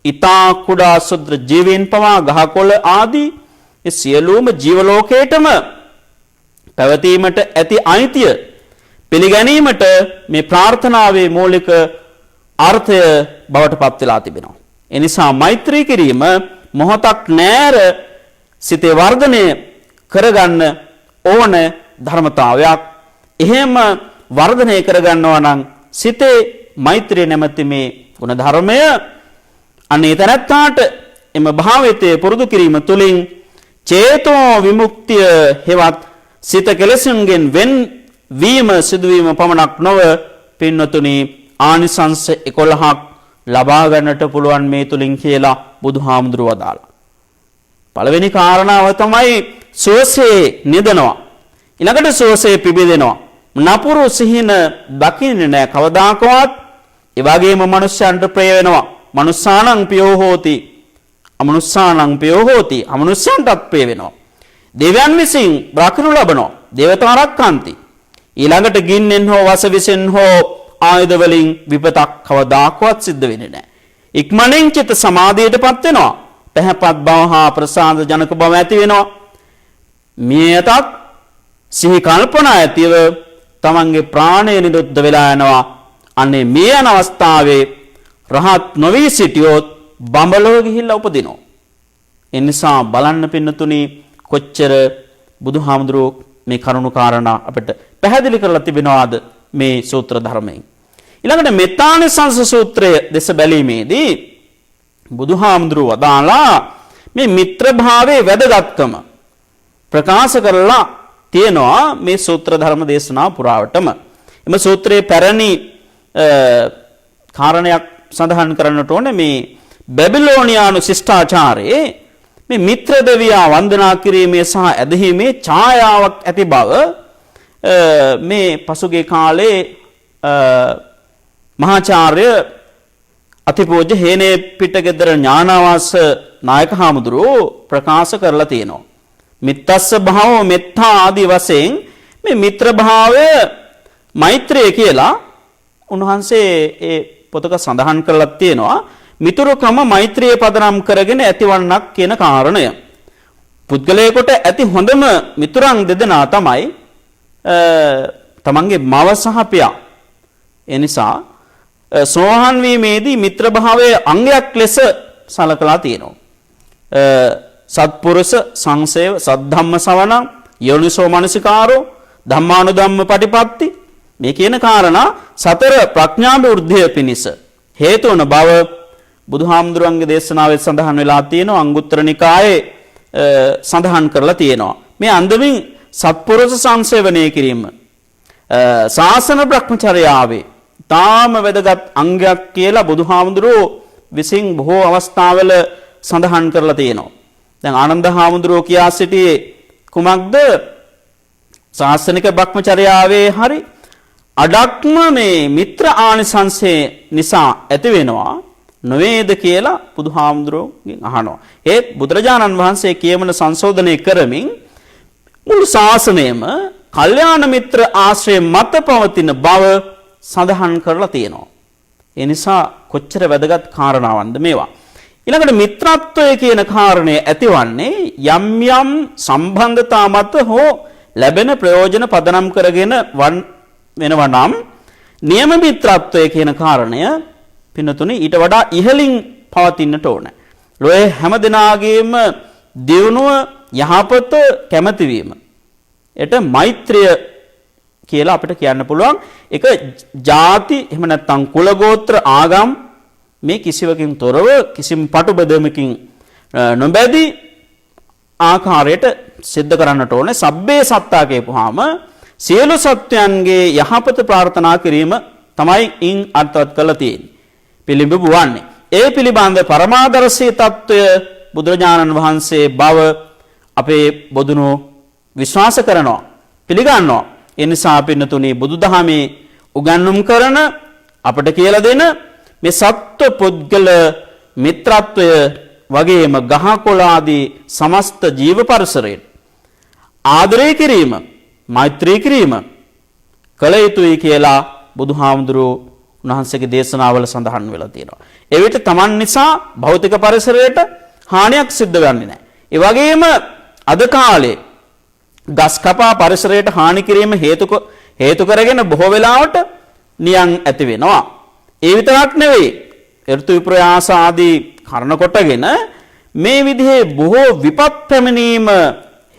ඊතා කුඩා සුද්‍ර ජීවීන් පවා ගහකොළ ආදී ඒ සියලුම ජීව ලෝකයටම පැවතීමට ඇති අයිතිය පිළිගැනීමට මේ ප්‍රාර්ථනාවේ මූලික අර්ථය බවට පත් වෙලා තිබෙනවා. ඒ නිසා මෛත්‍රී කිරීම මොහොතක් නෑර සිතේ වර්ධනය කරගන්න ඕන ධර්මතාවයක්. එහෙම වර්ධනය කරගන්නවා නම් සිතේ මෛත්‍රිය නැමැති මේ ගුණ ධර්මය අනේ තරත්තාට එම භාවිතයේ පුරුදු කිරීම තුළින් චේතෝ විමුක්තිය හෙවත් සිත කෙලෙසුන්ගෙන් වෙන් වීම සිදුවීම පමණක් නොව පින්නතුනි ආනිසංස 11ක් ලබා ගන්නට පුළුවන් මේ තුලින් කියලා බුදුහාමුදුරුව වදාළා. පළවෙනි කාරණාව තමයි සෝසේ නිදනවා. ඊළඟට සෝසේ පිබිදෙනවා. නපුරු සිහින දකින්නේ නැහැ කවදාකවත්. ඒ වගේම මනුෂ්‍යයන්ට ප්‍රිය වෙනවා. මනුස්සානං පියෝ හෝති. අමනුස්සානං පියෝ හෝති. අමනුෂ්‍යයන්ටත් ප්‍රිය වෙනවා. දෙවියන් විසින් බ්‍රාහ්මණු ලබනවා. දේවතාරක්කාන්ති. ඊළඟට ගින්නෙන් හෝ වස විසෙන් හෝ ආයුධ වලින් විපතක් කවදාකවත් සිද්ධ වෙන්නේ නැහැ. ඉක්මනින් චිත්ත සමාධියටපත් වෙනවා. පැහැපත් බව හා ප්‍රසාද ජනක බව ඇති වෙනවා. මියතත් සිහි කල්පනා ඇතිව තමන්ගේ ප්‍රාණය නිරුද්ධ වෙලා යනවා. අනේ මේ යන අවස්ථාවේ රහත් නොවි සිටියොත් බඹලොව ගිහිල්ලා උපදිනවා. ඒ නිසා බලන්න පින්නතුනි කොච්චර බුදුහාමුදුරුවෝ මේ කරුණු කාරණා අපිට පැහැදිලි කරලා තිබෙනවාද මේ සූත්‍ර ධර්මයෙන්. ඊළඟට මෙත්තානිසංස සූත්‍රය දෙස බැලීමේදී බුදුහාමුදුරුවෝ වදාලා මේ මිත්‍ර භාවයේ වැදගත්කම ප්‍රකාශ කරලා තියෙනවා මේ සූත්‍ර ධර්ම දේශනාව පුරාවටම. එම සූත්‍රයේ පැරණි කාරණයක් සඳහන් කරන්නට ඕනේ මේ බැබිලෝනියානු ශිෂ්ටාචාරයේ මේ මිත්‍ර දෙවියා වන්දනා කිරීමේ සහ ඇදහිීමේ ඡායාවක් ඇති බව මේ පසුගිය කාලේ මහාචාර්ය අතිපූජ්‍ය හේනේ පිටගෙදර ඥානාවාස නායක හාමුදුරුවෝ ප්‍රකාශ කරලා තියෙනවා. මිත්තස්ස භාවෝ මෙත්තා ආදී වශයෙන් මේ මිත්‍ර භාවය මෛත්‍රිය කියලා උන්වහන්සේ ඒ පොතක සඳහන් කරලා තියෙනවා. මිතුරුකම මෛත්‍රිය පදනම් කරගෙන ඇතිවන්නක් කියන කාරණය. පුද්ගලයෙකුට ඇති හොඳම මිතුරන් දෙදෙනා තමයි තමන්ගේ මව සහ පියා. ඒ නිසා සෝහන් වීමේදී මිත්‍ර භාවයේ අංගයක් ලෙස සලකලා තියෙනවා. සත්පුරුෂ සංසේව සද්ධම්ම සවණං යෝනිසෝ මනසිකාරෝ ධම්මානුධම්ම පටිපatti මේ කියන කාරණා සතර ප්‍රඥා වෘද්ධිය පිණිස හේතු වන බව බුදුහාමුදුරන්ගේ දේශනාවේ සඳහන් වෙලා තියෙනවා. අංගුත්තර නිකායේ සඳහන් කරලා තියෙනවා. මේ අන්දමින් සත්පුරුෂ සංසේවනය කිරීම ශාසන බ්‍රහ්මචර්යාවේ තාම වැදගත් අංගයක් කියලා බුදුහාමුදුරුවෝ විසින් බොහෝ අවස්ථාවල සඳහන් කරලා තියෙනවා. දැන් ආනන්ද හාමුදුරුවෝ කියා සිටියේ කුමක්ද? ශාසනික බ්‍රහ්මචර්යාවේ හරි අඩක්ම මේ මිත්‍ර ආනිසංසය නිසා ඇති වෙනවා නොවේද කියලා බුදුහාමුදුරුවෝගෙන් අහනවා. ඒත් බුදුරජාණන් වහන්සේ කියමන සංශෝධනය කරමින් මුළු ශාසනයම කල්යාණ මිත්‍ර ආශ්‍රය මත පවතින බව සඳහන් කරලා තියෙනවා. ඒ නිසා කොච්චර වැදගත් කාරණාවන්ද මේවා. ඊළඟට මිත්‍රත්වය කියන කාරණය ඇතිවන්නේ යම් යම් සම්බන්ධතා මත හෝ ලැබෙන ප්‍රයෝජන පදනම් කරගෙන වෙනවා නම් නියම මිත්‍රත්වය කියන කාරණය පින්නතුනේ ඊට වඩා ඉහළින් පවතින්නට ඕන. ලෝයේ හැම දිනාගේම දියුණුව යහපත කැමැතිවීම ඒට මෛත්‍රිය කියලා අපිට කියන්න පුළුවන්. ඒක ಜಾති එහෙම නැත්නම් කුල ගෝත්‍ර ආගම් මේ කිසිවකින් තොරව කිසිම පටුබැදමකින් නොබැදී ආකාරයට සිද්ධ කරන්නට ඕනේ. සබ්බේ සත්තා කියපුවාම සියලු සත්වයන්ගේ යහපත ප්‍රාර්ථනා කිරීම තමයි ඉන් අර්ථවත් කරලා තියෙන්නේ. පිළිඹු වන්නේ. ඒ පිළිබඳ පරමාදර්ශී తত্ত্বය බුදුරජාණන් වහන්සේ බව අපේ බොදුනෝ විශ්වාස කරනවා, පිළිගන්නවා. ඒ නිසා පින්නතුනි බුදුදහමේ උගන්වුම් කරන අපට කියලා දෙන මේ සත්ව පුද්ගල මිත්‍රත්වය වගේම ගහකොළ ආදී සමස්ත ජීව පරිසරය ආදරය කිරීම, මෛත්‍රී කිරීම කළ යුතුයි කියලා බුදුහාමුදුරුවෝ උන්වහන්සේගේ දේශනාවල සඳහන් වෙලා තියෙනවා. ඒ විට Taman නිසා භෞතික පරිසරයට හානියක් සිද්ධ වෙන්නේ නැහැ. ඒ වගේම අද කාලේ ගස් කපා පරිසරයට හානි කිරීම හේතු කරගෙන බොහෝ වෙලාවට නියම් ඇති වෙනවා. ඒ විතරක් නෙවෙයි, ඍතු විප්‍රයාස ආදී කරන කොටගෙන මේ විදිහේ බොහෝ විපත් පැමිණීම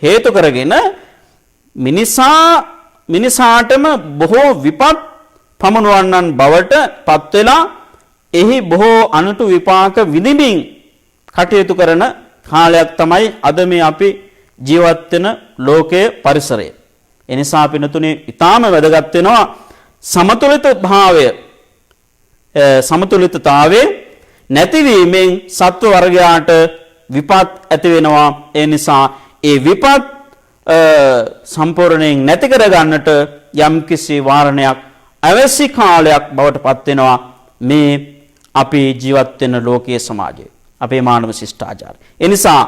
හේතු කරගෙන මිනිසාටම බොහෝ විපත් පමුණවන්නන් බවට පත් වෙලා එහි බොහෝ අනුතු විපාක විඳින්මින් කටයුතු කරන කාලයක් තමයි අද මේ අපි ජීවත් වෙන ලෝකයේ පරිසරය. ඒ නිසා පිනතුනේ ඊටාම වැදගත් වෙනවා සමතුලිතතාවයේ නැතිවීමෙන් සත්ව වර්ගයාට විපත් ඇති වෙනවා. ඒ නිසා ඒ විපත් සම්පූර්ණයෙන් නැති කර ගන්නට යම්කිසි වාරණයක් අවශ්‍ය කාලයක් බවට පත් වෙනවා මේ අපි ජීවත් වෙන ලෝකීය සමාජයේ අපේ මානව ශිෂ්ටාචාරය. ඒ නිසා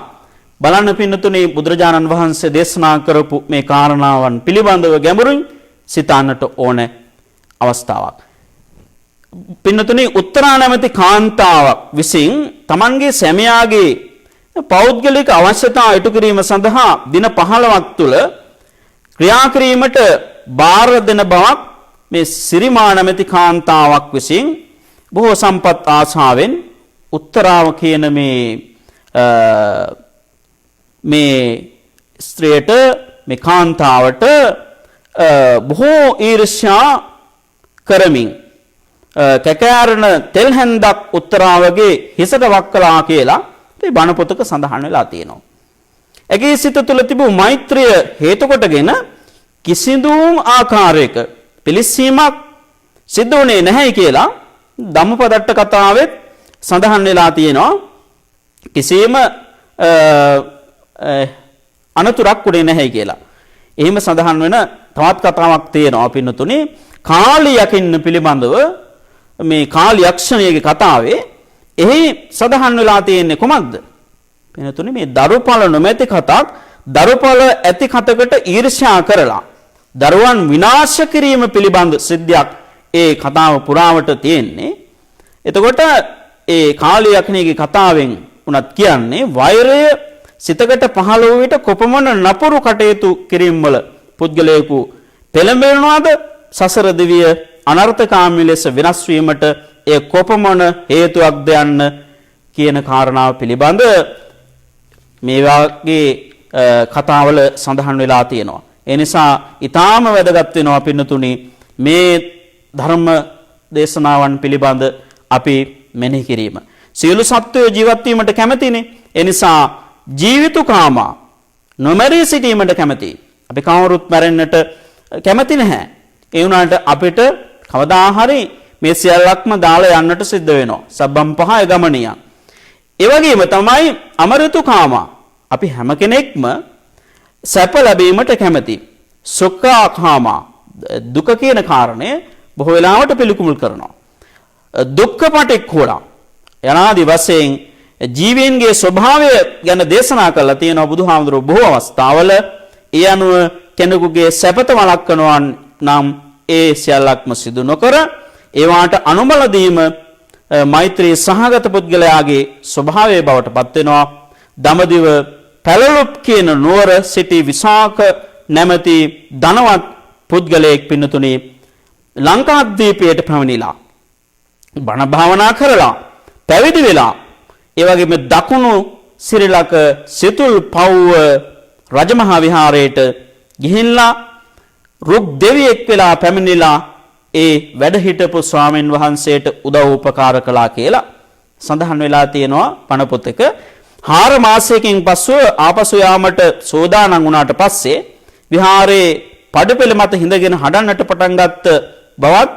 බලන්න පින්නතුනේ බුදුරජාණන් වහන්සේ දේශනා කරපු මේ කාරණාවන් පිළිබඳව ගැඹුරින් සිතන්නට ඕන අවස්ථාවක්. පින්නතුනේ උත්තරා නැමැති කාන්තාවක් විසින් Tamanගේ සැමියාගේ පෞද්ගලික අවශ්‍යතා ඉටු කිරීම සඳහා දින 15ක් තුල ක්‍රියා කිරීමට බාර දෙන බවක් මේ සිරිමා නැමැති කාන්තාවක් විසින් බොහෝ සම්පත් ආශාවෙන් උත්තරාව කියන මේ ස්ත්‍රියට මේ කාන්තාවට බොහෝ ඊර්ෂ්‍යා කරමින් කැකෑරණ තෙල් හැන්දක් උත්තරාවගේ හිසට වක්කලා කියලා මේ බණ පොතක සඳහන් වෙලා තියෙනවා. ඇගේ සිත තුළ තිබූ මෛත්‍රිය හේතු කොටගෙන කිසිදුම් ආකාරයක පිළිස්සීමක් සිද්ධ වුණේ නැහැ කියලා ධම්මපදට්ට කතාවෙත් සඳහන් වෙලා තියෙනවා. කිසිම අනතුරක් උනේ නැහැ කියලා. එහෙම සඳහන් වෙන තවත් කතාවක් තියෙනවා පින්නතුනේ. කාලි යකින්න පිළිබඳව මේ කාලි යක්ෂණියගේ කතාවේ එහි සඳහන් වෙලා තියෙන්නේ කොහොමද? පින්නතුනේ මේ දරුපල නොමැති කතක් දරුපල ඇති කතකට ඊර්ෂ්‍යා කරලා දරුවන් විනාශ කිරීම පිළිබඳ සිද්ධියක් ඒ කතාව පුරාවට තියෙන්නේ. එතකොට ඒ කාලි යක්ෂණියගේ කතාවෙන් උනත් කියන්නේ වෛරය සිතකට පහළ වූ විට කොපමණ නපුරු කටයුතු කිරීම වල පුද්ගලයෙකු පෙළඹෙනවාද සසර දිවිය අනර්ථකාමී ලෙස විනාශ වීමට ඒ කොපමණ හේතුවක්ද යන්න කියන කාරණාව පිළිබඳ මේ වාගේ කතාවල සඳහන් වෙලා තියෙනවා. ඒ නිසා ඊටාම වැදගත් වෙනවා පින්නතුනි මේ ධර්ම දේශනාවන් පිළිබඳ අපි මෙනෙහි කිරීම. සියලු සත්වයෝ ජීවත් වීමට කැමතිනේ. ඒ නිසා ජීවිතුකාමා නොමරී සිටීමට කැමති. අපි කවුරුත් මැරෙන්නට කැමති නැහැ. ඒ වුණාට අපිට කවදා හරි මේ සියල්ලක්ම දාලා යන්නට සිද්ධ වෙනවා. සබ්බම් පහය ගමනිය. ඒ වගේම තමයි අමරතුකාමා. අපි හැම කෙනෙක්ම සැප ලැබීමට කැමති. සුඛාකාමා දුක කියන කාරණය බොහෝ වෙලාවට පිළිකුල් කරනවා. දුක්ඛපටික්ඛෝලා යනාදි වශයෙන් ජීවීන්ගේ ස්වභාවය ගැන දේශනා කරලා තියෙනවා බුදුහාමුදුරුවෝ බොහෝ අවස්ථාවල. ඒ අනුව කෙනෙකුගේ සැපත වළක්වනවා නම් ඒ සියල්ලක්ම සිදු නොකර ඒවාට අනුමල දීම මෛත්‍රී සහගත පුද්ගලයාගේ ස්වභාවය බවට පත් වෙනවා. දඹදිව පැලලුප් කියන නුවර සිටි විසාක නැමැති ධනවත් පුද්ගලයෙක් පින්නතුණි ලංකාද්වීපයට පැමිණිලා බණ භාවනා කරලා පැවිදි වෙලා ඒ වගේම දකුණු සිරිලක සිතුල් පව්ව රජමහා විහාරයට ගිහිල්ලා රුක් දෙවියෙක් වෙලා පැමිණිලා ඒ වැඩ හිටපු ස්වාමීන් වහන්සේට උදව් උපකාර කළා කියලා සඳහන් වෙලා තියෙනවා පණ පොතක. 4 මාසයකින් පස්සෙ ආපසු යාමට සෝදානම් වුණාට පස්සේ විහාරයේ පඩපෙළ මත හිඳගෙන හඬන්නට පටන් ගත්ත බවත්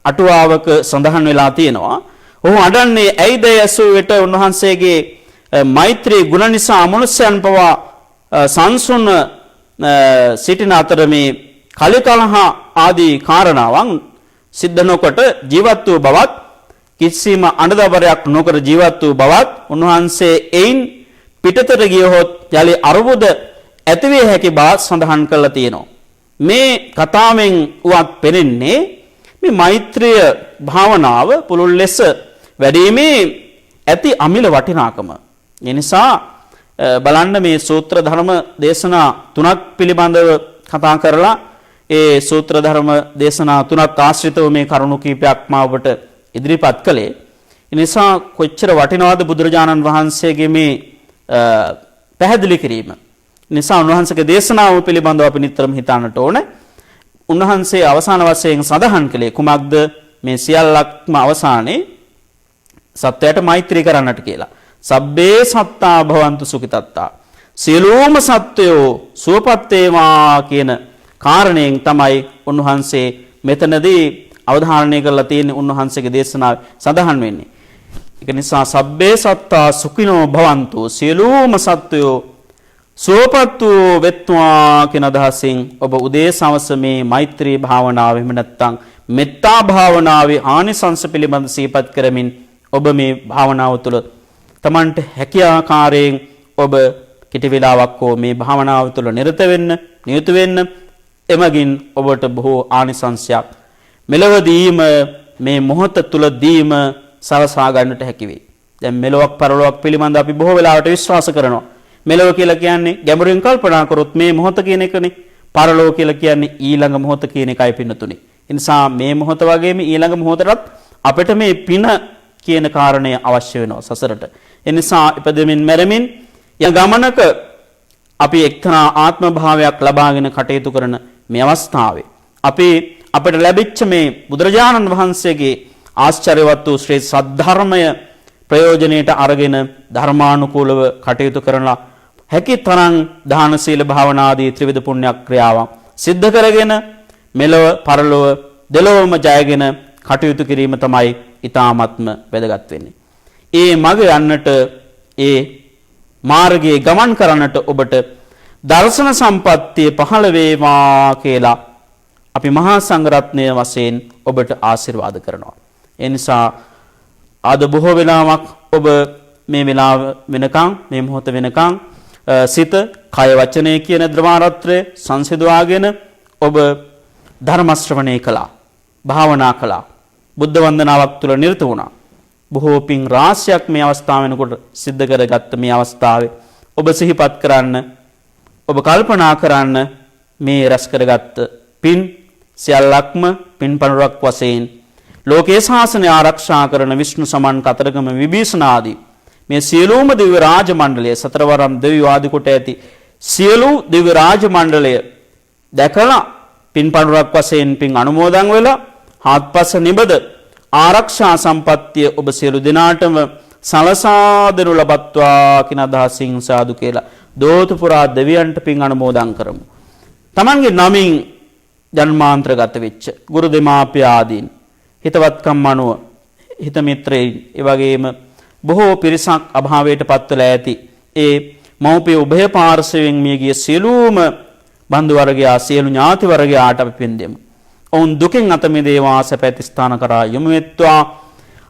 අටුවාවක සඳහන් වෙලා තියෙනවා. ඔහු අඬන්නේ ඇයිද යසු විට උන්වහන්සේගේ මෛත්‍රී ගුණ නිසා අමනුෂ්‍යයන් පවා සංසුන් සිටින අතර මේ කලකලහ ආදී කාරණාවන් සිද්ධ නොකොට ජීවත් වූ බවත් කිසිම අඬදබරයක් නොකර ජීවත් වූ බවත් උන්වහන්සේ එයින් පිටතට ගියහොත් යලි අරුබුද ඇතිවිය හැකි බව සඳහන් කරලා තියෙනවා. මේ කතාවෙන් උවත් පෙනෙන්නේ මේ මෛත්‍රිය භාවනාව පුළුල් ලෙස වැඩිීමේ ඇති අමිල වටිනාකම. ඒ නිසා බලන්න මේ සූත්‍ර ධර්ම දේශනා 3ක් පිළිබඳව කතා කරලා ඒ සූත්‍ර ධර්ම දේශනා 3ක් ආශ්‍රිතව මේ කරුණු කීපයක්ම ඔබට ඉදිරිපත් කළේ. ඒ නිසා කොච්චර වටිනවද බුදුරජාණන් වහන්සේගේ මේ පැහැදිලි කිරීම. නිසා උන්වහන්සේගේ දේශනාව පිළිබඳව අපි නිතරම හිතන්නට ඕනේ. උන්වහන්සේ අවසාන වශයෙන් සඳහන් කළේ කුමක්ද? මේ සියල්ලක්ම අවසානයේ සත්‍යයට මෛත්‍රී කරන්නට කියලා. සබ්බේ සත්තා භවන්තු සුඛිතත්තා. සියලුම සත්වයෝ සුවපත් වේවා කියන කාරණයෙන් තමයි උන්වහන්සේ මෙතනදී අවධාරණය කරලා තියෙන්නේ උන්වහන්සේගේ දේශනාවේ සඳහන් වෙන්නේ. ඒක නිසා සබ්බේ සත්තා සුඛිනෝ භවන්තු සියලුම සත්වයෝ සුවපත් වූ වෙත්වා කියන අදහසින් ඔබ උදේ සවස මේ මෛත්‍රී භාවනාව එහෙම නැත්නම් මෙත්තා භාවනාවේ ආනිසංස පිළිබඳ සිහිපත් කරමින් ඔබ මේ භාවනාව තුළ තමන්ට හැකි ආකාරයෙන් ඔබ කිටි වේලාවක් හෝ මේ භාවනාව තුළ නිරත වෙන්න එමගින් ඔබට බොහෝ ආනිසංසයක් මෙලොවදීම මේ මොහොත තුලදීම සලසා ගන්නට හැකි වෙයි. දැන් මෙලොවක් පරලොවක් පිළිබඳ අපි බොහෝ වෙලාවට විශ්වාස කරනවා. මෙලොව කියලා කියන්නේ ගැඹුරින් කල්පනා කරොත් මේ මොහොත කියන එකනේ. පරලොව කියලා කියන්නේ ඊළඟ මොහොත කියන එකයි පින්නතුනේ. ඒ නිසා මේ මොහොත වගේම ඊළඟ මොහොතටත් අපිට මේ පින කියන කාරණය අවශ්‍ය වෙනවා සසරට. ඒ නිසා ඉපදෙමින් මැරෙමින් යන ගමනක අපි එක්තරා ආත්ම භාවයක් ලබාගෙන කටයුතු කරන මේ අවස්ථාවේ අපිට ලැබිච්ච මේ බුදුරජාණන් වහන්සේගේ ආශ්චර්යවත් වූ ශ්‍රේ සද්ධර්මය ප්‍රයෝජනෙට අරගෙන ධර්මානුකූලව කටයුතු කරලා හැකි තරම් දාන සීල භාවනා ආදී ත්‍රිවිධ පුණ්‍ය ක්‍රියාවන් සිද්ධ කරගෙන මෙලොව පරලොව දෙලොවම ජයගෙන කටයුතු කිරීම තමයි ඊ타ත්ම වැදගත් වෙන්නේ. ඒ මඟ යන්නට ඒ මාර්ගයේ ගමන් කරන්නට ඔබට දර්ශන සම්පත්තිය පහළ වේවා කියලා අපි මහා සංඝරත්නය වශයෙන් ඔබට ආශිර්වාද කරනවා. ඒ නිසා අද බොහෝ වෙලාවක් ඔබ මේ වෙලාව වෙනකන් මේ මොහොත වෙනකන් සිත කය වචනය කියන ද්‍රවාරත්‍රය සංසිඳවාගෙන ඔබ ධර්ම ශ්‍රවණය කළා, භාවනා කළා, බුද්ධ වන්දනාවක් තුළ නිරත වුණා. බොහෝ පින් රාශියක් මේ අවස්ථාව වෙනකොට සිද්ධ කරගත්ත මේ අවස්ථාවේ ඔබ සිහිපත් කරන්න, ඔබ කල්පනා කරන්න මේ රැස් කරගත්ත පින් සියල්ලක්ම පින් පණුරක් වශයෙන් ලෝකේ ශාසනය ආරක්ෂා කරන විෂ්ණු සමන් කතරගම විභීෂණ ආදී මේ සියලුම දිව්‍ය රාජ මණ්ඩලය සතරවරම් දෙවියෝ ආදී කොට ඇති සියලු දිව්‍ය රාජ මණ්ඩලය දැකලා පින් පණුරක් වශයෙන් පින් අනුමෝදන් වෙලා හත්පස නිබද ආරක්ෂා සම්පත්තිය ඔබ සියලු දෙනාටම සලසා දෙනු ලබත්වා කියන අදහසින් සාදු කියලා දෝතු පුරා දෙවියන්ට පින් අනුමෝදන් කරමු. තමන්ගේ නමින් ජන්මාන්තරගත වෙච්ච ගුරු දෙමාපිය ආදීන් හිතවත්කම් අනුව හිත මිත්‍රයින් ඒ වගේම බොහෝ පිරිසක් අභාවයට පත්වලා ඇති ඒ මෞපිය උභය පාර්ශවයෙන් මියගිය සියලුම බන්දු වර්ගයා සියලු ඥාති වර්ගයාට අපි පින් දෙමු. ඔවුන් දුකින් අත මිදේවා සැපැති ස්ථාන කරා යොමු වෙත්වා.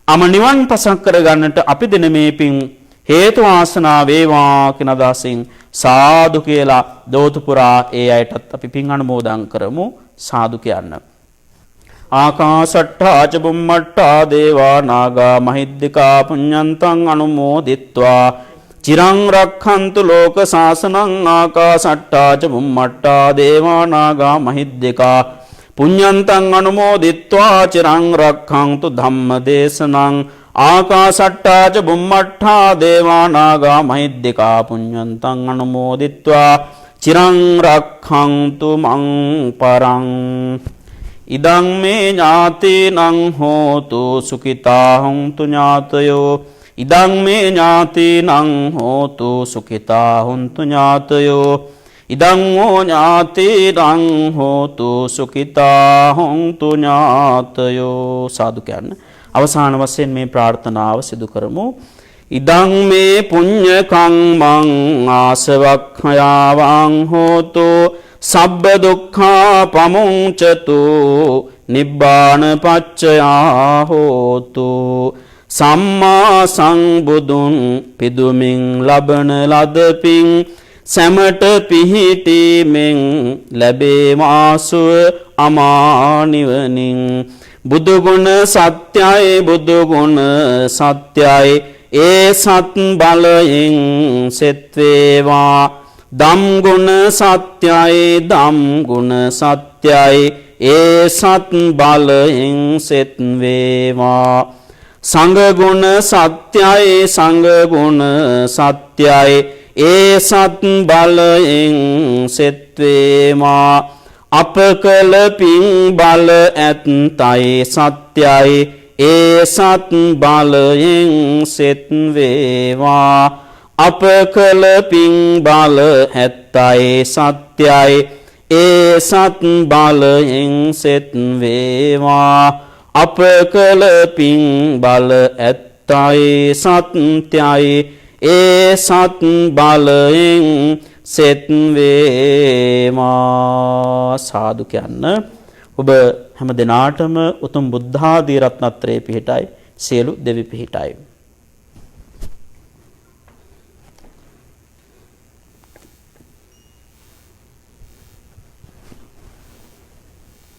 අම නිවන් පසක් කර ගන්නට අපි දෙන මේ පින් හේතු වාසනා වේවා කියන අදහසින් සාදු කියලා දෝතු පුරා ඒ අයටත් අපි පින් අනුමෝදන් කරමු. සාදු කියන්න. ආකාශට්ඨා ච බුම්මට්ඨා දේවා නාග මහිද්దికා පුඤ්ඤන්තං අනුමෝදිත්වා චිරං රක්ඛන්තු ලෝක සාසනං ආකාශට්ඨා ච බුම්මට්ඨා දේවා නාග මහිද්దికා පුඤ්ඤන්තං අනුමෝදිත්වා චිරං රක්ඛන්තු ධම්ම දේශනං ආකාශට්ඨා ච බුම්මට්ඨා දේවා නාග මහිද්దికා පුඤ්ඤන්තං අනුමෝදිත්වා චිරං රක්ඛන්තු මං පරං ඉදං මේ ඥාතීනං හෝතු සුඛිතා හොන්තු ඥාතයෝ ඉදං මේ ඥාතීනං හෝතු සුඛිතා හොන්තු ඥාතයෝ ඉදං ඕ ඥාතීනං හෝතු සුඛිතා හොන්තු ඥාතයෝ සාදු කියන්න. අවසාන වශයෙන් මේ ප්‍රාර්ථනාව සිදු කරමු. ඉදං මේ පුඤ්ඤ කම්මං ආසවක්ඛයාවං හෝතු සබ්බ දුක්ඛා පමුංචතු නිබ්බාන පච්චයා හෝතු සම්මා සංබුදුන් පිදුමින් ලබන ලදපින් සැමට පිහිටීමෙන් ලැබේමාසුව අමා නිවනින් බුදුගුණ සත්‍යයි බුදුගුණ සත්‍යයි ඒ සත් බලයෙන් සෙත් වේවා ධම්ගුණ සත්‍යයි ධම්ගුණ සත්‍යයි ඒ සත් බලයෙන් සෙත් වේවා සංඝගුණ සත්‍යයි සංඝගුණ සත්‍යයි ඒ සත් බලයෙන් සෙත් වේවා අපකල පින් බල ඇත්තයි සත්‍යයි ඒ සත් බලයෙන් සෙත් වේවා අපකල පින් බල ඇත්තයි සත්‍යයි ඒ සත් බලයෙන් සෙත් වේවා අපකල පින් බල ඇත්තයි සත්‍යයි ඒ සත් බලයෙන් සෙත් වේවා සාදු කියන්න. ඔබ හැම දිනාටම උතුම් බුද්ධ ආදී රත්නත්‍රයේ පිහිටයි සියලු දෙවි පිහිටයි.